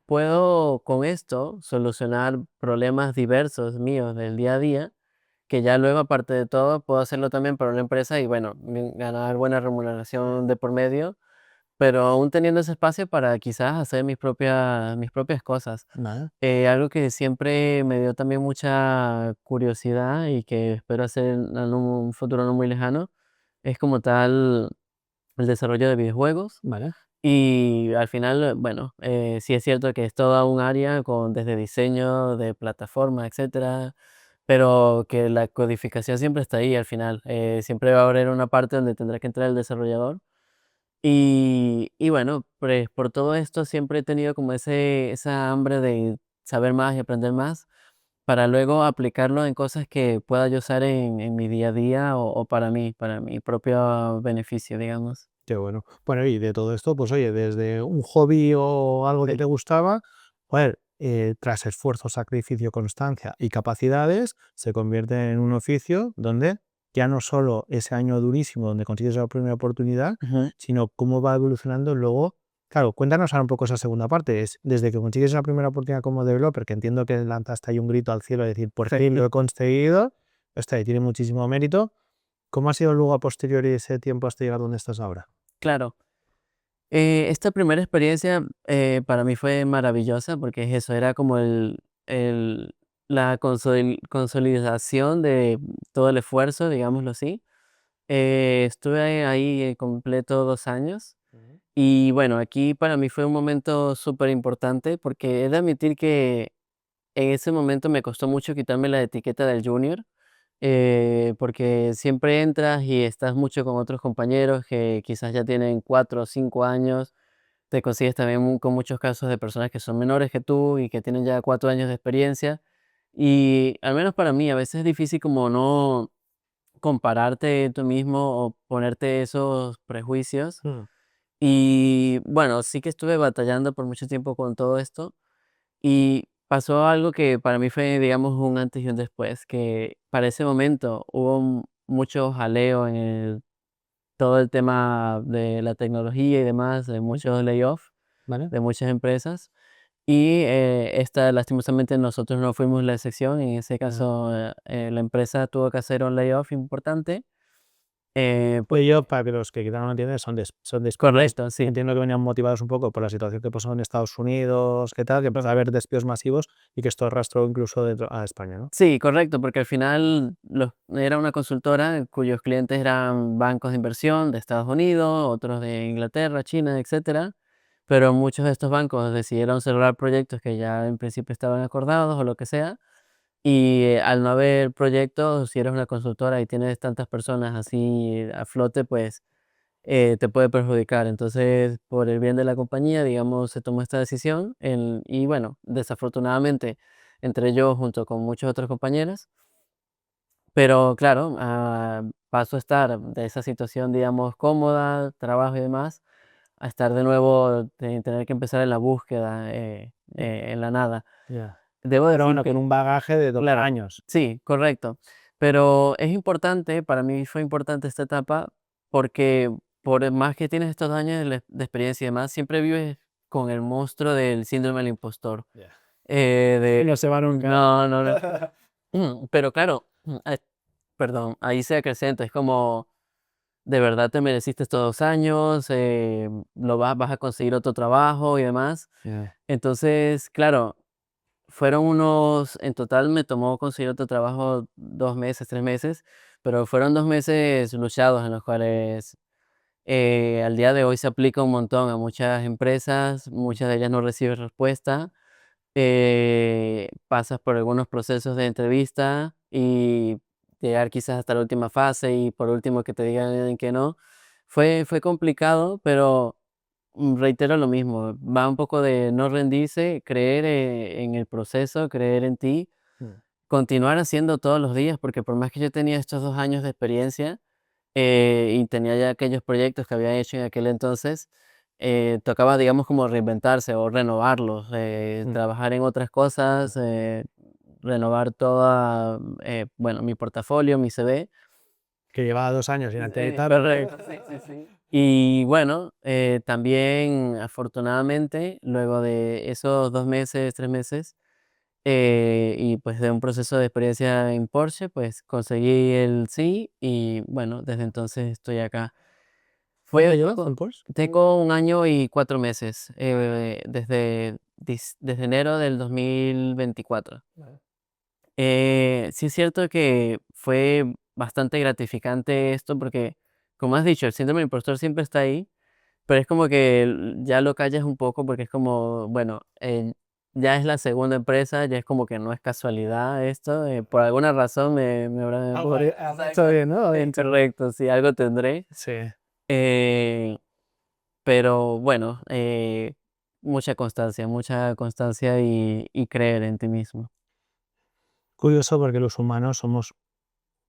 puedo con esto solucionar problemas diversos míos del día a día, que ya luego, aparte de todo, puedo hacerlo también para una empresa y bueno, ganar buena remuneración de por medio, pero aún teniendo ese espacio para quizás hacer mis propias cosas. Nada. Algo que siempre me dio también mucha curiosidad y que espero hacer en un futuro no muy lejano, es como tal el desarrollo de videojuegos. Vale. Y al final, bueno, sí es cierto que es toda un área con desde diseño de plataforma, etcétera, pero que la codificación siempre está ahí al final. Siempre va a haber una parte donde tendrá que entrar el desarrollador. Y bueno, pues por todo esto siempre he tenido como esa hambre de saber más y aprender más para luego aplicarlo en cosas que pueda yo usar en mi día a día o para mi propio beneficio, digamos. Qué bueno. Bueno, y de todo esto, pues oye, desde un hobby o algo que Sí. te gustaba, joder, tras esfuerzo, sacrificio, constancia y capacidades, se convierte en un oficio donde ya no solo ese año durísimo donde consigues la primera oportunidad, Ujú. sino cómo va evolucionando luego. Claro, cuéntanos ahora un poco esa segunda parte. Es desde que consigues la primera oportunidad como developer, que entiendo que lanzaste ahí un grito al cielo, de decir, por fin lo he conseguido, esto ahí tiene muchísimo mérito. ¿Cómo ha sido luego a posteriori ese tiempo hasta llegar donde estás ahora? Claro. Esta primera experiencia para mí fue maravillosa porque es eso, era como la consolidación de todo el esfuerzo, digámoslo así. Estuve ahí completo 2 años y bueno, aquí para mí fue un momento súper importante porque he de admitir que en ese momento me costó mucho quitarme la etiqueta del junior, porque siempre entras y estás mucho con otros compañeros que quizás ya tienen 4 o 5 años. Te consigues también con muchos casos de personas que son menores que tú y que tienen ya 4 años de experiencia. Y al menos para mí a veces es difícil como no compararte tú mismo o ponerte esos prejuicios. Y bueno, sí que estuve batallando por mucho tiempo con todo esto y pasó algo que para mí fue, digamos, un antes y un después, que para ese momento hubo mucho jaleo en todo el tema de la tecnología y demás, de muchos layoffs ¿Vale? de muchas empresas. Y esta, lastimosamente, nosotros no fuimos la excepción. En ese Ah. caso, la empresa tuvo que hacer un layoff importante. Pues yo, para que los que quizá no lo entienden, son despidos. Correcto, sí. Entiendo que venían motivados un poco por la situación que pasó en Estados Unidos, que tal, que empezó a haber despidos masivos y que esto arrastró incluso dentro a España, ¿no? Sí, correcto, porque al final era una consultora cuyos clientes eran bancos de inversión de Estados Unidos, otros de Inglaterra, China, etcétera. Pero muchos de estos bancos decidieron cerrar proyectos que ya en principio estaban acordados o lo que sea. Y al no haber proyectos, si eres una consultora y tienes tantas personas así a flote, pues te puede perjudicar. Entonces, por el bien de la compañía, digamos, se tomó esta decisión y bueno, desafortunadamente, entre yo junto con muchos otros compañeros, pero claro, paso a estar de esa situación, digamos, cómoda, trabajo y demás, a estar de nuevo, tener que empezar en la búsqueda, en la nada. Ya. Debo Pero decir bueno, con que, un bagaje de 12 claro, años. sí, correcto. Pero es importante, para mí fue importante esta etapa porque por más que tienes estos años de experiencia y demás, siempre vives con el monstruo del síndrome del impostor. Ya. De, No se va nunca. no, no, no. Pero claro, perdón, ahí se acrecenta, es como, de verdad te mereciste estos 2 años, vas a conseguir otro trabajo y demás. Ya. Entonces, claro, en total me tomó conseguir otro trabajo 2 meses, 3 meses, pero fueron 2 meses luchados en los cuales al día de hoy se aplica un montón a muchas empresas, muchas de ellas no reciben respuesta, pasas por algunos procesos de entrevista y llegar quizás hasta la última fase y por último que te digan que no. Fue complicado, pero reitero lo mismo, va un poco de no rendirse, creer en el proceso, creer en ti, Mm. continuar haciendo todos los días, porque por más que yo tenía estos 2 años de experiencia y tenía ya aquellos proyectos que había hecho en aquel entonces, tocaba, digamos, como reinventarse o renovarlos, Mm. trabajar en otras cosas, renovar toda, bueno, mi portafolio, mi CV. Que llevaba 2 años sin acreditar. Correcto, sí, sí, sí. Y bueno, también afortunadamente, luego de esos 2 meses, 3 meses, y pues de un proceso de experiencia en Porsche, pues conseguí el sí y bueno, desde entonces estoy acá. ¿Cuánto Fue, llevas en Porsche? tengo 1 año y 4 meses, desde enero del 2024. Vale. Sí es cierto que fue bastante gratificante esto porque, como has dicho, el síndrome del impostor siempre está ahí, pero es como que ya lo callas un poco porque es como, bueno, ya es la segunda empresa, ya es como que no es casualidad esto, por alguna razón me habrá... Has hecho bien, ¿no? Correcto, sí, algo tendré. Sí. eh, pero bueno, mucha constancia y creer en ti mismo. Curioso porque los humanos somos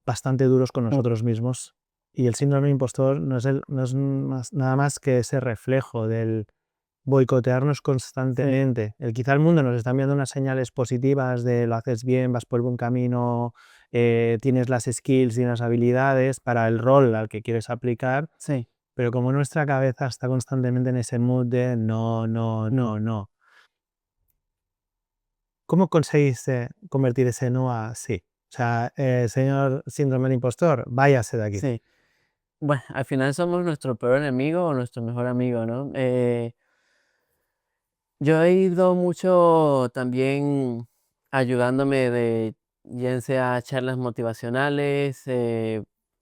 bastante duros con nosotros mismos y el síndrome del impostor no es nada más que ese reflejo del boicotearnos constantemente. Quizá el mundo nos está enviando unas señales positivas de lo haces bien, vas por el buen camino, tienes las skills y las habilidades para el rol al que quieres aplicar, Sí. pero como nuestra cabeza está constantemente en ese mood de no, no, no, no. ¿Cómo conseguiste convertir ese no a sí? O sea, señor síndrome del impostor, váyase de aquí. Sí. Bueno, al final somos nuestro peor enemigo o nuestro mejor amigo, ¿no? Yo he ido mucho también ayudándome de, ya sea charlas motivacionales,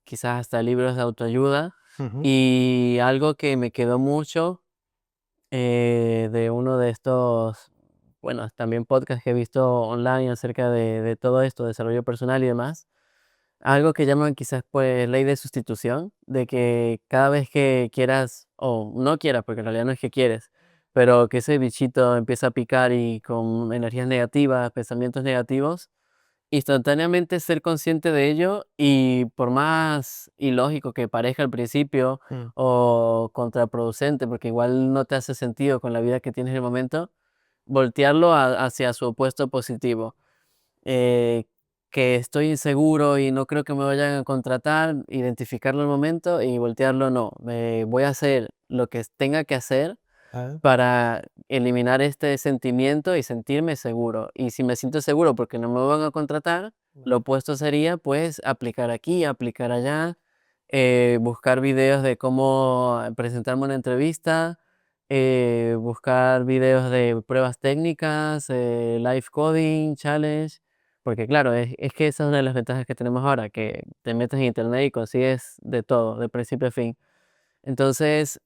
quizás hasta libros de autoayuda. Ujú. Y algo que me quedó mucho de uno de estos, bueno, también podcasts que he visto online acerca de todo esto, desarrollo personal y demás. Algo que llaman quizás pues ley de sustitución, de que cada vez que quieras, o no quieras, porque en realidad no es que quieres, pero que ese bichito empieza a picar y con energías negativas, pensamientos negativos, instantáneamente ser consciente de ello y por más ilógico que parezca al principio Mm. o contraproducente, porque igual no te hace sentido con la vida que tienes en el momento, voltearlo hacia su opuesto positivo. eh, que estoy inseguro y no creo que me vayan a contratar, identificarlo al momento y voltearlo no. Voy a hacer lo que tenga que hacer Ah, para eliminar este sentimiento y sentirme seguro. Y si me siento seguro porque no me van a contratar, lo opuesto sería pues aplicar aquí, aplicar allá, buscar videos de cómo presentarme una entrevista, buscar videos de pruebas técnicas, live coding, challenge, porque claro, es que esa es una de las ventajas que tenemos ahora, que te metes en internet y consigues de todo, de principio a fin. Entonces,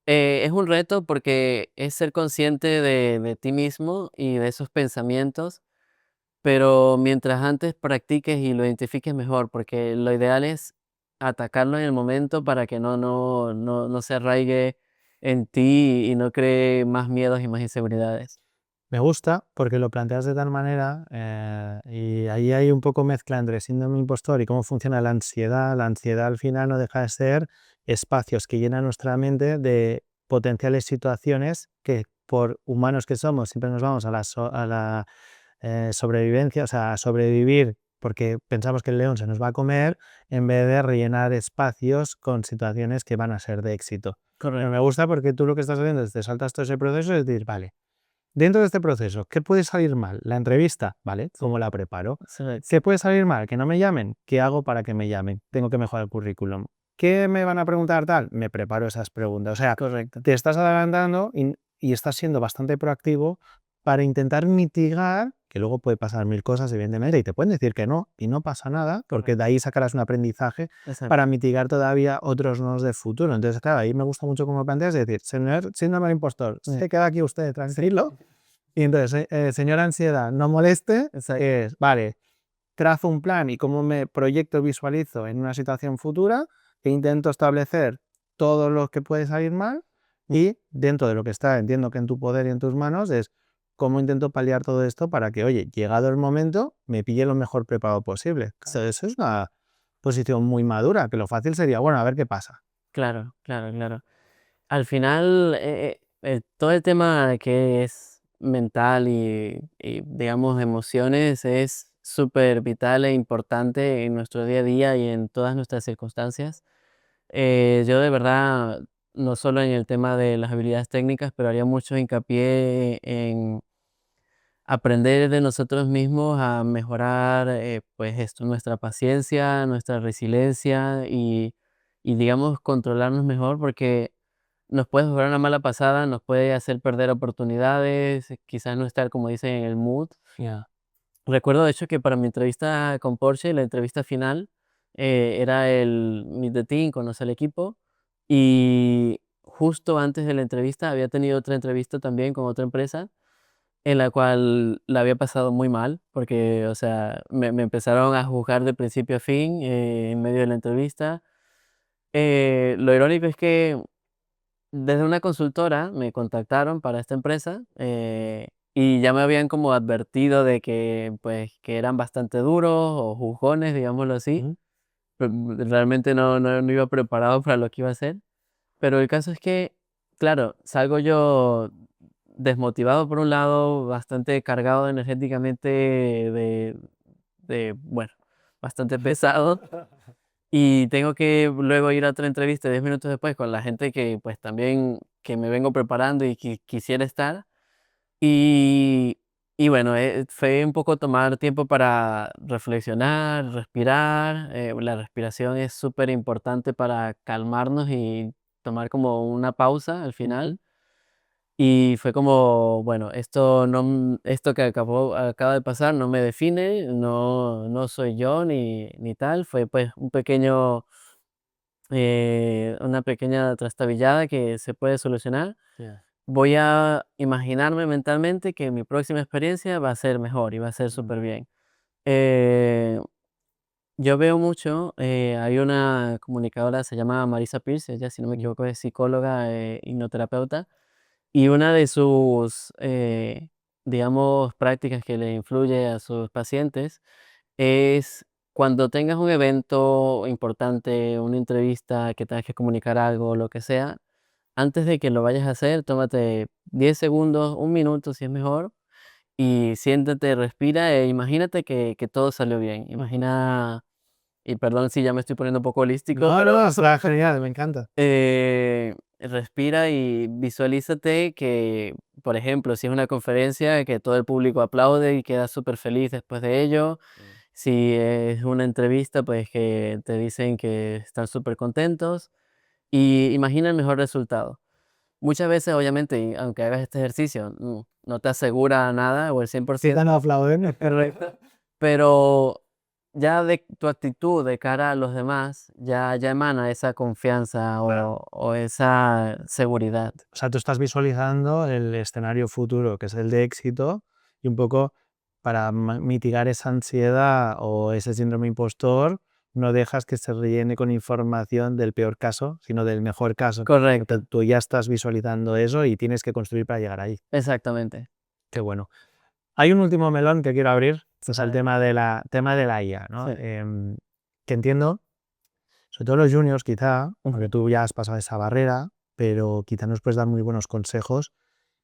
es un reto porque es ser consciente de ti mismo y de esos pensamientos, pero mientras antes practiques y lo identifiques mejor, porque lo ideal es atacarlo en el momento para que no se arraigue en ti y no cree más miedos y más inseguridades. me gusta porque lo planteas de tal manera y ahí hay un poco mezcla entre síndrome impostor y cómo funciona la ansiedad. La ansiedad al final no deja de ser espacios que llenan nuestra mente de potenciales situaciones que por humanos que somos siempre nos vamos a la sobrevivencia, o sea, a sobrevivir porque pensamos que el león se nos va a comer en vez de rellenar espacios con situaciones que van a ser de éxito. Pero me Correcto. gusta porque tú lo que estás haciendo es te saltas todo ese proceso y decir, vale, dentro de este proceso, ¿qué puede salir mal? La entrevista, ¿vale? Sí, ¿Cómo la preparo? exacto. ¿Qué puede salir mal? ¿Que no me llamen? ¿Qué hago para que me llamen? Tengo que mejorar el currículum. ¿Qué me van a preguntar tal? Me preparo esas preguntas. O sea, Correcto. te estás adelantando y estás siendo bastante proactivo para intentar mitigar, que luego puede pasar mil cosas, evidentemente, y te pueden decir que no, y no pasa nada, porque de Correcto. ahí sacarás un aprendizaje Exacto. para mitigar todavía otros nos de futuro. Entonces, claro, ahí me gusta mucho cómo planteas, es decir, señor síndrome del impostor, se queda aquí usted tranquilo, y entonces, señora ansiedad, no moleste, Exacto. es, vale, trazo un plan y cómo me proyecto, visualizo en una situación futura e intento establecer todo lo que puede salir mal y dentro de lo que está, entiendo que en tu poder y en tus manos es cómo intento paliar todo esto para que, oye, llegado el momento, me pille lo mejor preparado posible. Claro, eso es una posición muy madura, que lo fácil sería, bueno, a ver qué pasa. Claro, claro, claro. Al final, todo el tema que es mental y, digamos, emociones es súper vital e importante en nuestro día a día y en todas nuestras circunstancias. Yo de verdad, no solo en el tema de las habilidades técnicas, pero haría mucho hincapié en aprender de nosotros mismos a mejorar, pues esto, nuestra paciencia, nuestra resiliencia y digamos, controlarnos mejor porque nos puede jugar una mala pasada, nos puede hacer perder oportunidades, quizás no estar, como dicen, en el mood. Ya. Recuerdo, de hecho, que para mi entrevista con Porsche, la entrevista final, era el Meet the Team, conocer al equipo, y justo antes de la entrevista había tenido otra entrevista también con otra empresa, en la cual la había pasado muy mal, porque, o sea, me empezaron a juzgar de principio a fin, en medio de la entrevista. Lo irónico es que desde una consultora me contactaron para esta empresa, y ya me habían como advertido de que, pues, que eran bastante duros o jugones, digámoslo así. Ujú. Realmente no iba preparado para lo que iba a hacer. Pero el caso es que, claro, salgo yo desmotivado por un lado, bastante cargado energéticamente bueno, bastante pesado. Y tengo que luego ir a otra entrevista 10 minutos después con la gente que, pues, también que me vengo preparando y quisiera estar. Y y bueno, fue un poco tomar tiempo para reflexionar, respirar, la respiración es súper importante para calmarnos y tomar como una pausa al Ujú. final. Y fue como, bueno, esto no, esto que acaba de pasar no me define, no soy yo ni tal, fue pues un pequeño, una pequeña trastabillada que se puede solucionar. Ya. Voy a imaginarme mentalmente que mi próxima experiencia va a ser mejor y va a ser Mm. súper bien. Eh, yo veo mucho, hay una comunicadora, se llama Marisa Peerce, ella, si no me Mm. equivoco, es psicóloga, hipnoterapeuta, y una de sus, digamos, prácticas que le influye a sus pacientes es cuando tengas un evento importante, una entrevista, que tengas que comunicar algo, lo que sea, antes de que lo vayas a hacer, tómate 10 segundos, un minuto si es mejor, y siéntate, respira e imagínate que todo salió bien. Imagina, y perdón si ya me estoy poniendo un poco holístico, No, pero no, está genial, me encanta. respira y visualízate que, por ejemplo, si es una conferencia, que todo el público aplaude y queda súper feliz después de ello. Si es una entrevista, pues que te dicen que están súper contentos y imagina el mejor resultado. Muchas veces, obviamente, y aunque hagas este ejercicio, no te asegura nada o el 100%, Empiezan a aplaudir. correcto, pero ya de tu actitud de cara a los demás, ya emana esa confianza o esa seguridad. O sea, tú estás visualizando el escenario futuro, que es el de éxito, y un poco para mitigar esa ansiedad o ese síndrome impostor, no dejas que se rellene con información del peor caso, sino del mejor caso. Correcto, Tú ya estás visualizando eso y tienes que construir para llegar ahí. exactamente. Qué bueno. Hay un último melón que quiero abrir, que es el Vale. tema de la IA, ¿no? Sí. Que entiendo, sobre todo los juniors quizá, porque Ujú. tú ya has pasado esa barrera, pero quizá nos puedes dar muy buenos consejos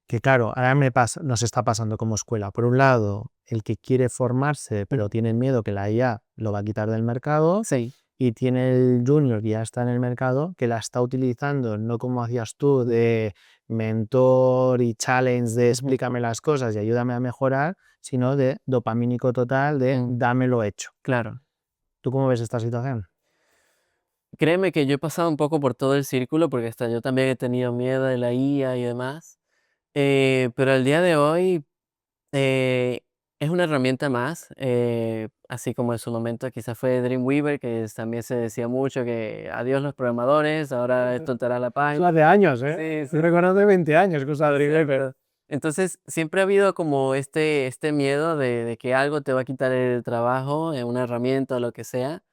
que claro, ahora nos está pasando como escuela. Por un lado, el que quiere formarse, pero tiene miedo que la IA lo va a quitar del mercado, Sí, y tiene el junior que ya está en el mercado, que la está utilizando no como hacías tú, de mentor y challenge de ujú, explícame las cosas y ayúdame a mejorar, sino de dopamínico total de mm, dámelo hecho. claro. ¿Tú cómo ves esta situación? Créeme que yo he pasado un poco por todo el círculo, porque hasta yo también he tenido miedo de la IA y demás, pero al día de hoy eh, es una herramienta más, así como en su momento quizás fue Dreamweaver, que también se decía mucho que adiós los programadores, ahora esto te hará la Eso página. hace años, ¿eh? Sí, Estoy sí, recordando de 20 años que usaba Dreamweaver. exacto. Entonces, siempre ha habido como este miedo de que algo te va a quitar el trabajo, una herramienta o lo que sea.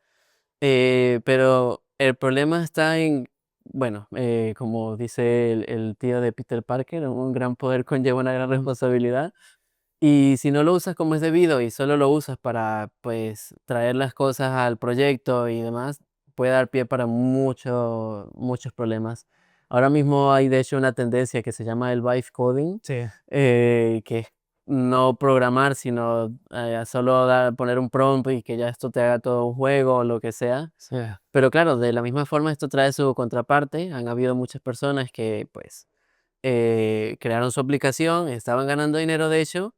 Pero el problema está en, bueno, como dice el tío de Peter Parker, un gran poder conlleva una gran responsabilidad. Y si no lo usas como es debido y solo lo usas para, pues, traer las cosas al proyecto y demás, puede dar pie para muchos problemas. Ahora mismo hay de hecho una tendencia que se llama el vibe coding, Sí. que es no programar, sino solo poner un prompt y que ya esto te haga todo un juego o lo que sea. Sí. Pero claro, de la misma forma esto trae su contraparte. Han habido muchas personas que pues crearon su aplicación, estaban ganando dinero de hecho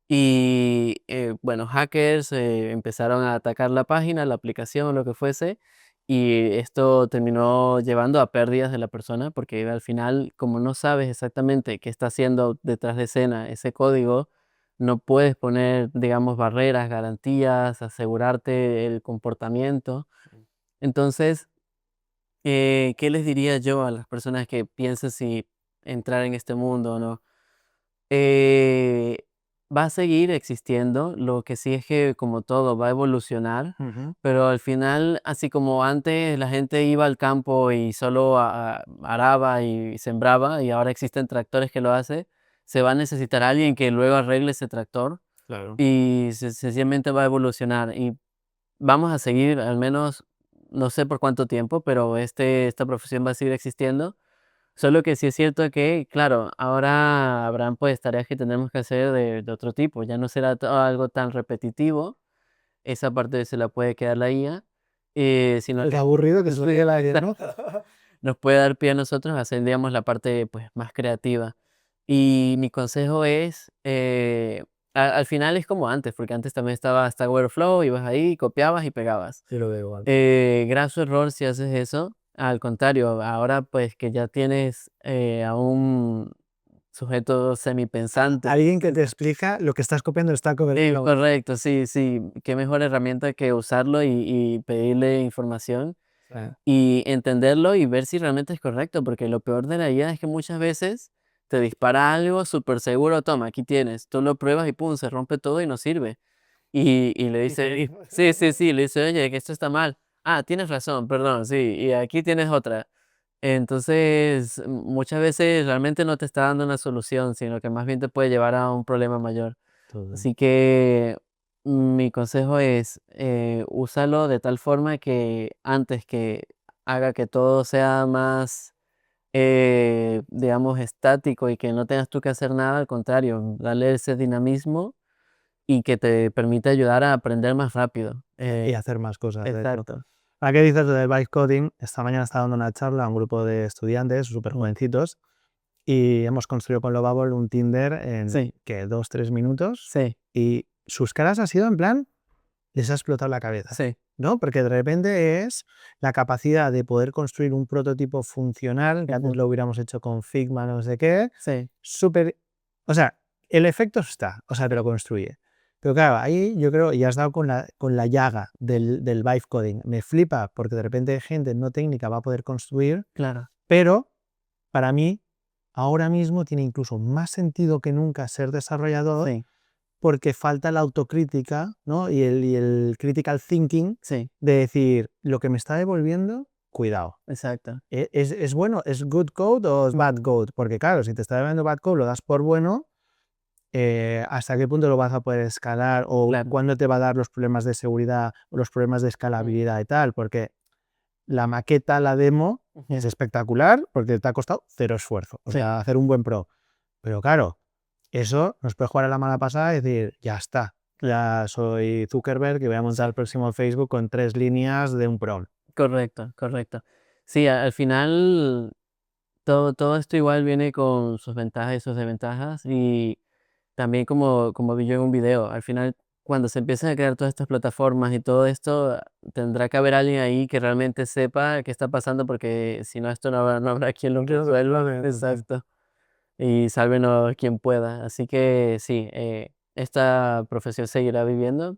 y bueno, hackers empezaron a atacar la página, la aplicación o lo que fuese y esto terminó llevando a pérdidas de la persona porque al final, como no sabes exactamente qué está haciendo detrás de escena ese código, no puedes poner, digamos, barreras, garantías, asegurarte el comportamiento. Entonces, ¿qué les diría yo a las personas que piensan si entrar en este mundo o no? Eh, Va a seguir existiendo, lo que sí es que como todo va a evolucionar, Ujú. pero al final, así como antes la gente iba al campo y solo araba y sembraba, y ahora existen tractores que lo hacen, se va a necesitar alguien que luego arregle ese tractor Claro. y sencillamente va a evolucionar y vamos a seguir al menos, no sé por cuánto tiempo, pero esta profesión va a seguir existiendo. Solo que sí es cierto que, claro, ahora habrán pues tareas que tendremos que hacer de otro tipo. Ya no será algo tan repetitivo. Esa parte se la puede quedar la IA, sino El que aburrido que suele la idea, ¿no? nos puede dar pie a nosotros a hacer, digamos, la parte pues más creativa. Y mi consejo es, al final es como antes, porque antes también estaba Stack Overflow, ibas ahí, copiabas y pegabas. Sí, lo veo igual. Graso error si haces eso. Al contrario, ahora pues que ya tienes a un sujeto semipensante. Alguien que te explica lo que estás copiando está Sí, Overflow. correcto, sí, sí. Qué mejor herramienta que usarlo y pedirle información y entenderlo y ver si realmente es correcto, porque lo peor de la IA es que muchas veces te dispara algo súper seguro, toma, aquí tienes, tú lo pruebas y pum, se rompe todo y no sirve. Y le dice, sí, sí, sí, le dice, oye, que esto está mal. Ah, tienes razón, perdón, sí, y aquí tienes otra. Entonces, muchas veces realmente no te está dando una solución, sino que más bien te puede llevar a un problema mayor. Todo. Así que mi consejo es úsalo de tal forma que antes que haga que todo sea más, digamos, estático y que no tengas tú que hacer nada, al contrario, darle ese dinamismo y que te permite ayudar a aprender más rápido. Y hacer más cosas, de hecho. Exacto. ¿A qué dices lo del vibe coding? Esta mañana estaba dando una charla a un grupo de estudiantes súper jovencitos y hemos construido con Lovable un Tinder en Sí, que 2-3 minutos sí, y sus caras ha sido en plan, les ha explotado la cabeza, sí. ¿no? Porque de repente es la capacidad de poder construir un prototipo funcional, que antes Ujú, lo hubiéramos hecho con Figma, no sé qué, sí, súper, o sea, el efecto está, o sea, te lo construye. Pero claro, ahí yo creo, y has dado con la llaga del vibe coding. Me flipa porque de repente gente no técnica va a poder construir, claro. pero para mí ahora mismo tiene incluso más sentido que nunca ser desarrollador Sí, porque falta la autocrítica, ¿no? Y el critical thinking sí, de decir, lo que me está devolviendo, cuidado. exacto. ¿Es bueno? ¿Es good code o es bad code? Porque claro, si te está devolviendo bad code, lo das por bueno, ¿hasta qué punto lo vas a poder escalar? ¿O Claro. cuándo te va a dar los problemas de seguridad o los problemas de escalabilidad y tal? Porque la maqueta, la demo, es Ujú, espectacular porque te ha costado cero esfuerzo. O sí, sea, hacer un buen pro. Pero claro, eso nos puede jugar a la mala pasada y decir, ya está, ya soy Zuckerberg y voy a montar el sí. próximo Facebook con 3 líneas de un prompt. Correcto, correcto. Sí, al final todo esto igual viene con sus ventajas y sus desventajas y también como vi yo en un video, al final cuando se empiezan a crear todas estas plataformas y todo esto, tendrá que haber alguien ahí que realmente sepa qué está pasando porque si no esto no habrá quien lo resuelva. Exacto. Y sálvenos quien pueda. Así que sí, esta profesión seguirá viviendo.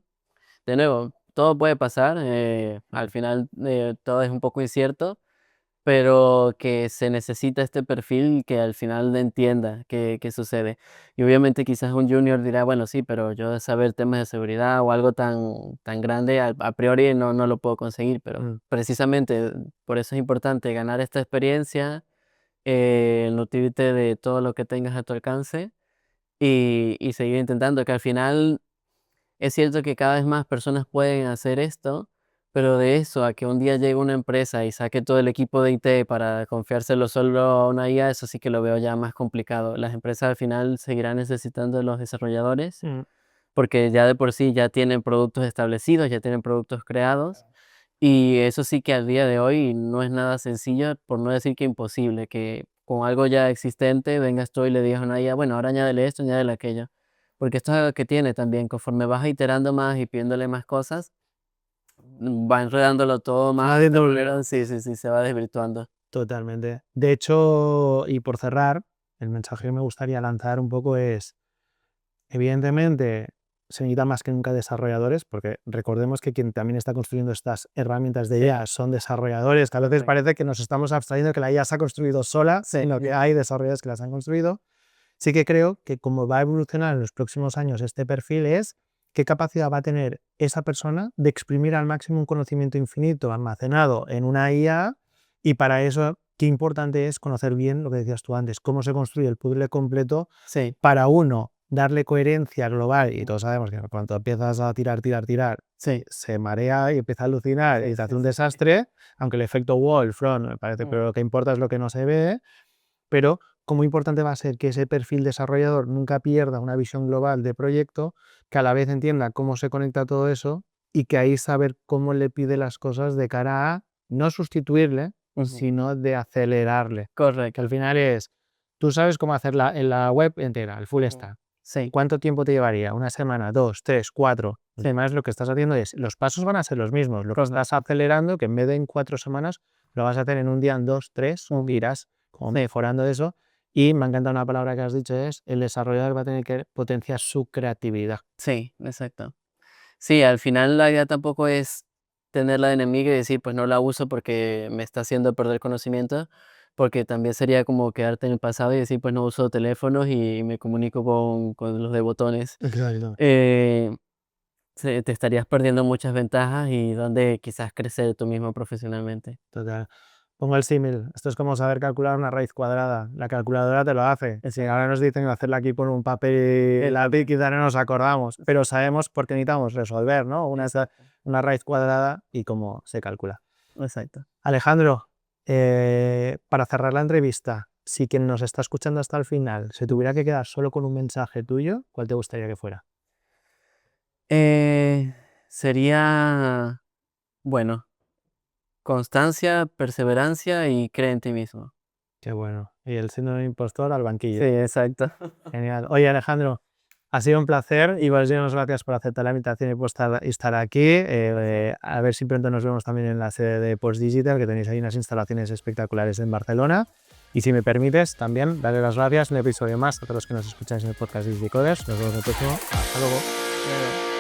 De nuevo, todo puede pasar, al final todo es un poco incierto, pero que se necesita este perfil que al final entienda qué sucede. Y obviamente quizás un junior dirá, bueno, sí, pero yo de saber temas de seguridad o algo tan grande a priori no lo puedo conseguir, pero Mm. precisamente por eso es importante ganar esta experiencia, nutrirte de todo lo que tengas a tu alcance y seguir intentando, que al final es cierto que cada vez más personas pueden hacer esto, pero de eso a que un día llegue una empresa y saque todo el equipo de IT para confiárselo solo a una IA, eso sí que lo veo ya más complicado. Las empresas al final seguirán necesitando de los desarrolladores Mm. porque ya de por sí ya tienen productos establecidos, ya tienen productos creados y eso sí que al día de hoy no es nada sencillo, por no decir que imposible, que con algo ya existente vengas tú y le digas a una IA, bueno, ahora añádele esto, añádele aquello. Porque esto es algo que tiene también, conforme vas iterando más y pidiéndole más cosas, va enredándolo todo Se va más, haciendo pero sí, sí, sí, se va desvirtuando. totalmente. De hecho, y por cerrar, el mensaje que me gustaría lanzar un poco es, evidentemente, se necesita más que nunca desarrolladores, porque recordemos que quien también está construyendo estas herramientas de Sí, IA son desarrolladores, que a veces correcto. parece que nos estamos abstrayendo que la IA se ha construido sola, Sí, sino que hay desarrolladores que las han construido. Sí que creo que como va a evolucionar en los próximos años este perfil es qué capacidad va a tener esa persona de exprimir al máximo un conocimiento infinito almacenado en una IA y para eso qué importante es conocer bien lo que decías tú antes, cómo se construye el puzzle completo sí, para uno darle coherencia global y todos sabemos que cuando empiezas a tirar, sí, se marea y empieza a alucinar y sí, se hace sí, un sí, sí. desastre, aunque el efecto wall, front, me parece, Mm, pero lo que importa es lo que no se ve, pero cómo importante va a ser que ese perfil desarrollador nunca pierda una visión global de proyecto, que a la vez entienda cómo se conecta todo eso y que ahí saber cómo le pide las cosas de cara a no sustituirle, ujú. sino de acelerarle. Que al Correcto. final es, tú sabes cómo hacerla en la web entera, el full Ujú. stack. Sí, ¿Cuánto tiempo te llevaría? ¿Una semana, dos, tres, cuatro? El sí, tema es lo que estás haciendo es, los pasos van a ser los mismos, lo que estás correcto. acelerando, que en vez de en 4 semanas, lo vas a hacer en un día, en dos, tres, Ujú. irás como Sí, mejorando eso. Y me encanta una palabra que has dicho, es el desarrollador va a tener que potenciar su creatividad. sí, exacto. Sí, al final la idea tampoco es tenerla de enemiga y decir, pues no la uso porque me está haciendo perder conocimiento, porque también sería como quedarte en el pasado y decir, pues no uso teléfonos y me comunico con los de botones. Exacto. Eh, te estarías perdiendo muchas ventajas y donde quizás crecer tú mismo profesionalmente. Total. Pongo el símil. Esto es como saber calcular una raíz cuadrada. La calculadora te lo hace. Si ahora nos dicen hacerla aquí por un papel y lápiz, quizá no nos acordamos, pero sabemos por qué necesitamos resolver, ¿no? Una raíz cuadrada y cómo se calcula. Exacto. Alejandro, para cerrar la entrevista, si quien nos está escuchando hasta el final se tuviera que quedar solo con un mensaje tuyo, ¿cuál te gustaría que fuera? Sería, bueno, constancia, perseverancia y cree en ti mismo. Qué bueno. Y el síndrome del impostor al banquillo. Sí, exacto. Genial. Oye, Alejandro, ha sido un placer y muchas gracias por aceptar la invitación y por estar aquí. A ver si pronto nos vemos también en la sede de Post Digital, que tenéis ahí unas instalaciones espectaculares en Barcelona. Y si me permites, también darle las gracias un episodio más a todos los que nos escucháis en el podcast Easy Coders. Nos vemos en el próximo. Hasta luego.